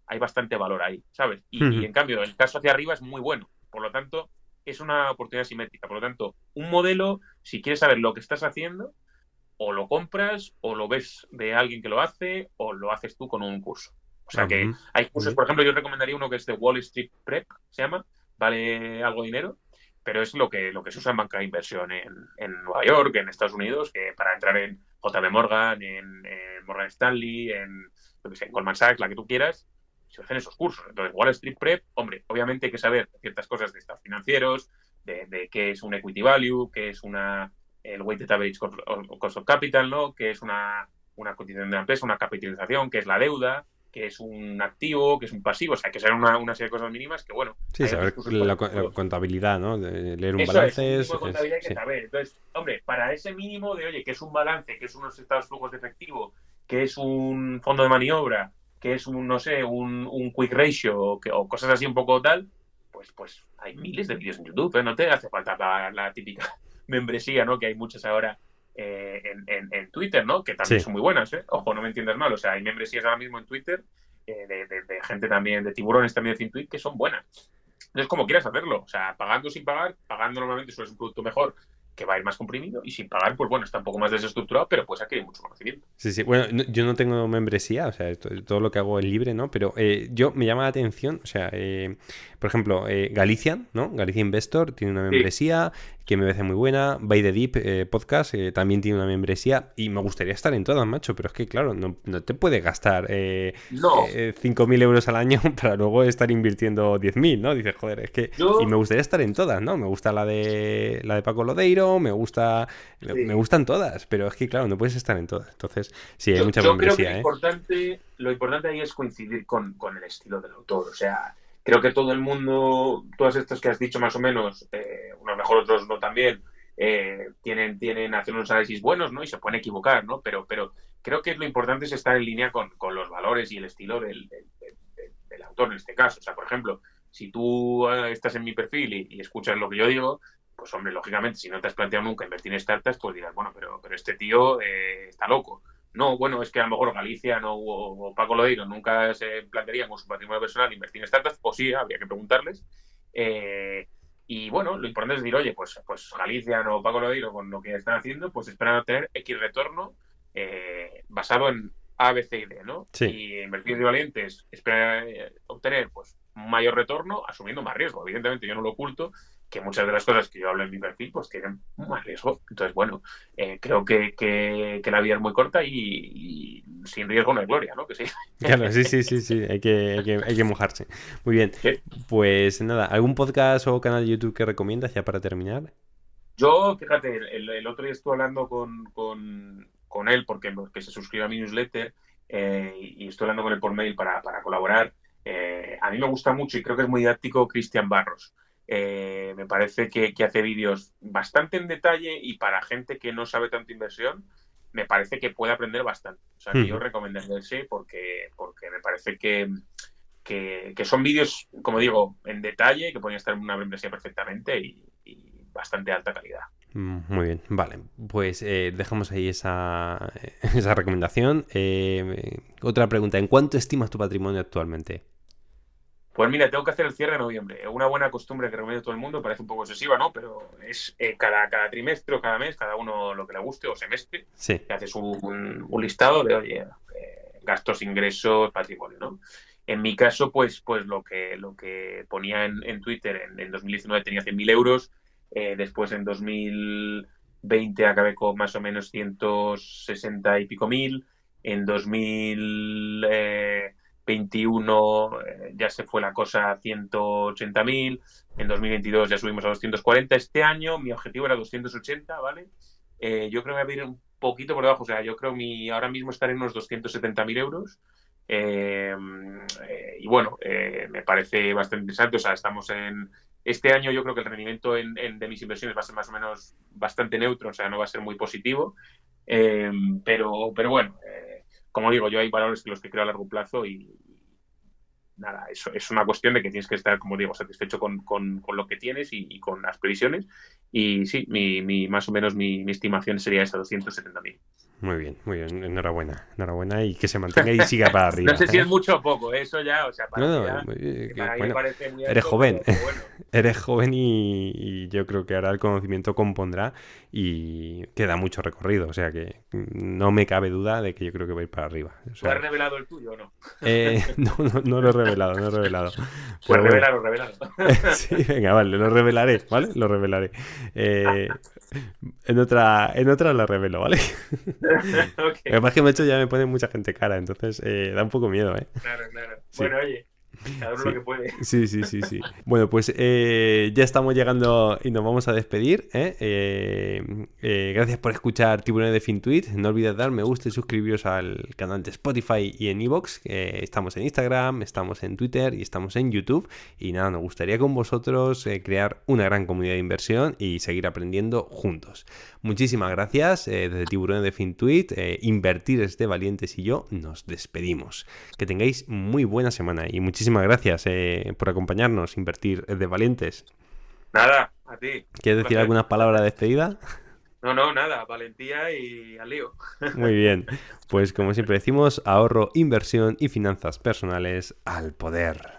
hay bastante valor ahí, ¿sabes? Y en cambio, el caso hacia arriba es muy bueno. Por lo tanto, es una oportunidad simétrica. Por lo tanto, un modelo, si quieres saber lo que estás haciendo, o lo compras, o lo ves de alguien que lo hace, o lo haces tú con un curso. O sea que hay cursos, por ejemplo, yo recomendaría uno que es de Wall Street Prep, se llama, vale algo de dinero, pero es lo que se usa en banca de inversión en Nueva York, en Estados Unidos, que para entrar en JP Morgan, en Morgan Stanley, en Goldman Sachs, la que tú quieras, se hacen esos cursos. Entonces, Wall Street Prep, hombre, obviamente hay que saber ciertas cosas de estados financieros, de qué es un equity value, qué es el weighted average cost of capital, ¿no? Qué es una cotización de la empresa, una capitalización, qué es la deuda, qué es un activo, qué es un pasivo. O sea, hay que saber una serie de cosas mínimas que, bueno... Sí, saber la contabilidad, ¿no? De leer un eso balance... Es, un mínimo de contabilidad hay que saber. Entonces, hombre, para ese mínimo de, oye, qué es un balance, qué es unos estados flujos de efectivo, qué es un fondo de maniobra, que es un quick ratio o cosas así un poco tal, pues hay miles de vídeos en YouTube, ¿eh? No te hace falta la típica membresía, ¿no? Que hay muchas ahora en Twitter, ¿no? Que también son muy buenas, ¿eh? Ojo, no me entiendas mal, o sea, hay membresías ahora mismo en Twitter de gente también, de tiburones también de Fintuit, que son buenas. Entonces, como quieras hacerlo, o sea, pagando sin pagar, pagando normalmente suele ser un producto mejor, que va a ir más comprimido, y sin pagar, pues bueno, está un poco más desestructurado, pero pues adquirir mucho conocimiento. Sí. Bueno, yo no tengo membresía, o sea, todo lo que hago es libre, ¿no? Pero yo me llama la atención, o sea, por ejemplo, Galician, ¿no? Galicia Investor tiene una membresía que me parece muy buena. By the Deep Podcast también tiene una membresía y me gustaría estar en todas, macho, pero es que, claro, no te puedes gastar 5.000 euros al año para luego estar invirtiendo 10.000, ¿no? Dices, joder, es que... Y me gustaría estar en todas, ¿no? Me gusta la de Paco Lodeiro, me gustan todas, pero es que, claro, no puedes estar en todas. Entonces, sí, hay mucha membresía, creo que lo importante ahí es coincidir con el estilo del autor. O sea, creo que todo el mundo, todas estas que has dicho más o menos, unos mejor, otros no también, hacen unos análisis buenos, ¿no? Y se pueden equivocar, ¿no? Pero creo que lo importante es estar en línea con los valores y el estilo del autor en este caso. O sea, por ejemplo, si tú estás en mi perfil y escuchas lo que yo digo, pues hombre, lógicamente, si no te has planteado nunca invertir en startups, pues dirás, bueno, pero este tío está loco. No, bueno, es que a lo mejor Galicia o Paco Lodeiro nunca se plantearían con su patrimonio personal invertir en startups, pues sí, habría que preguntarles. Y bueno, lo importante es decir, oye, pues Galicia o Paco Lodeiro con lo que están haciendo, pues esperan obtener X retorno basado en A, B, C y D, ¿no? Sí. Y invertir de valientes espera obtener pues un mayor retorno asumiendo más riesgo. Evidentemente yo no lo oculto, que muchas de las cosas que yo hablo en mi perfil pues tienen más riesgo. Entonces, bueno, creo que la vida es muy corta y sin riesgo no hay gloria, ¿no? Que sí. Claro, sí. Hay que mojarse. Muy bien. ¿Sí? Pues nada, ¿algún podcast o canal de YouTube que recomiendas ya para terminar? Yo, fíjate, el otro día estuve hablando con él porque se suscribió a mi newsletter y estoy hablando con él por mail para colaborar. A mí me gusta mucho y creo que es muy didáctico Cristian Barros. Me parece que hace vídeos bastante en detalle y para gente que no sabe tanto inversión, me parece que puede aprender bastante. O sea, que yo recomendaría ese porque me parece que son vídeos, como digo, en detalle, que podrían estar en una membresía perfectamente y bastante alta calidad. Muy bien, vale. Pues dejamos ahí esa recomendación. Otra pregunta, ¿en cuánto estimas tu patrimonio actualmente? Pues mira, tengo que hacer el cierre en noviembre. Una buena costumbre que recomiendo a todo el mundo, parece un poco excesiva, ¿no? Pero es cada trimestre o cada mes, cada uno lo que le guste o semestre, sí. te haces un listado de, oye, gastos, ingresos, patrimonio, ¿no? En mi caso, pues lo que ponía en Twitter en 2019 tenía 100.000 euros, después en 2020 acabé con más o menos 160 y pico mil, en 2021 ya se fue la cosa a 180.000, en 2022 ya subimos a 240, este año mi objetivo era 280, ¿vale? Yo creo que voy a ir un poquito por debajo, o sea, yo creo ahora mismo estaré en unos 270.000 euros. Y bueno, me parece bastante interesante, o sea, estamos en... Este año yo creo que el rendimiento de mis inversiones va a ser más o menos bastante neutro, o sea, no va a ser muy positivo, pero bueno, como digo, yo hay valores en los que creo a largo plazo y nada, eso es una cuestión de que tienes que estar, como digo, satisfecho con lo que tienes y con las previsiones. Y sí, más o menos mi estimación sería esa, 270.000. Muy bien, enhorabuena y que se mantenga y siga para arriba. No sé si es mucho o poco, eso ya, o sea, para mí me parece muy alto, eres joven, pero bueno. Eres joven y yo creo que ahora el conocimiento compondrá y queda mucho recorrido, o sea que no me cabe duda de que yo creo que va a ir para arriba. O sea, ¿Tú has revelado el tuyo o no? No lo he revelado. Pues revelalo. Sí, venga, vale, lo revelaré, ¿vale? Lo revelaré. En otra lo revelo, ¿vale? Okay. Además que ya me pone mucha gente cara, entonces da un poco miedo, ¿eh? Claro. Sí. Bueno, oye, cada uno lo que puede. Sí. Bueno, pues ya estamos llegando y nos vamos a despedir, gracias por escuchar Tiburones de Fintuit. No olvides dar me gusta y suscribiros al canal de Spotify y en iVoox. Estamos en Instagram, estamos en Twitter y estamos en YouTube. Y nada, nos gustaría con vosotros crear una gran comunidad de inversión y seguir aprendiendo juntos. Muchísimas gracias. Desde Tiburones de Fintuit, Invertir es de valientes y yo nos despedimos. Que tengáis muy buena semana y muchísimas gracias por acompañarnos. Invertir es de valientes. Nada, a ti. ¿Quieres decir algunas palabras de despedida? No, no, nada, valentía y al lío. Muy bien. Pues como siempre decimos, ahorro, inversión y finanzas personales al poder.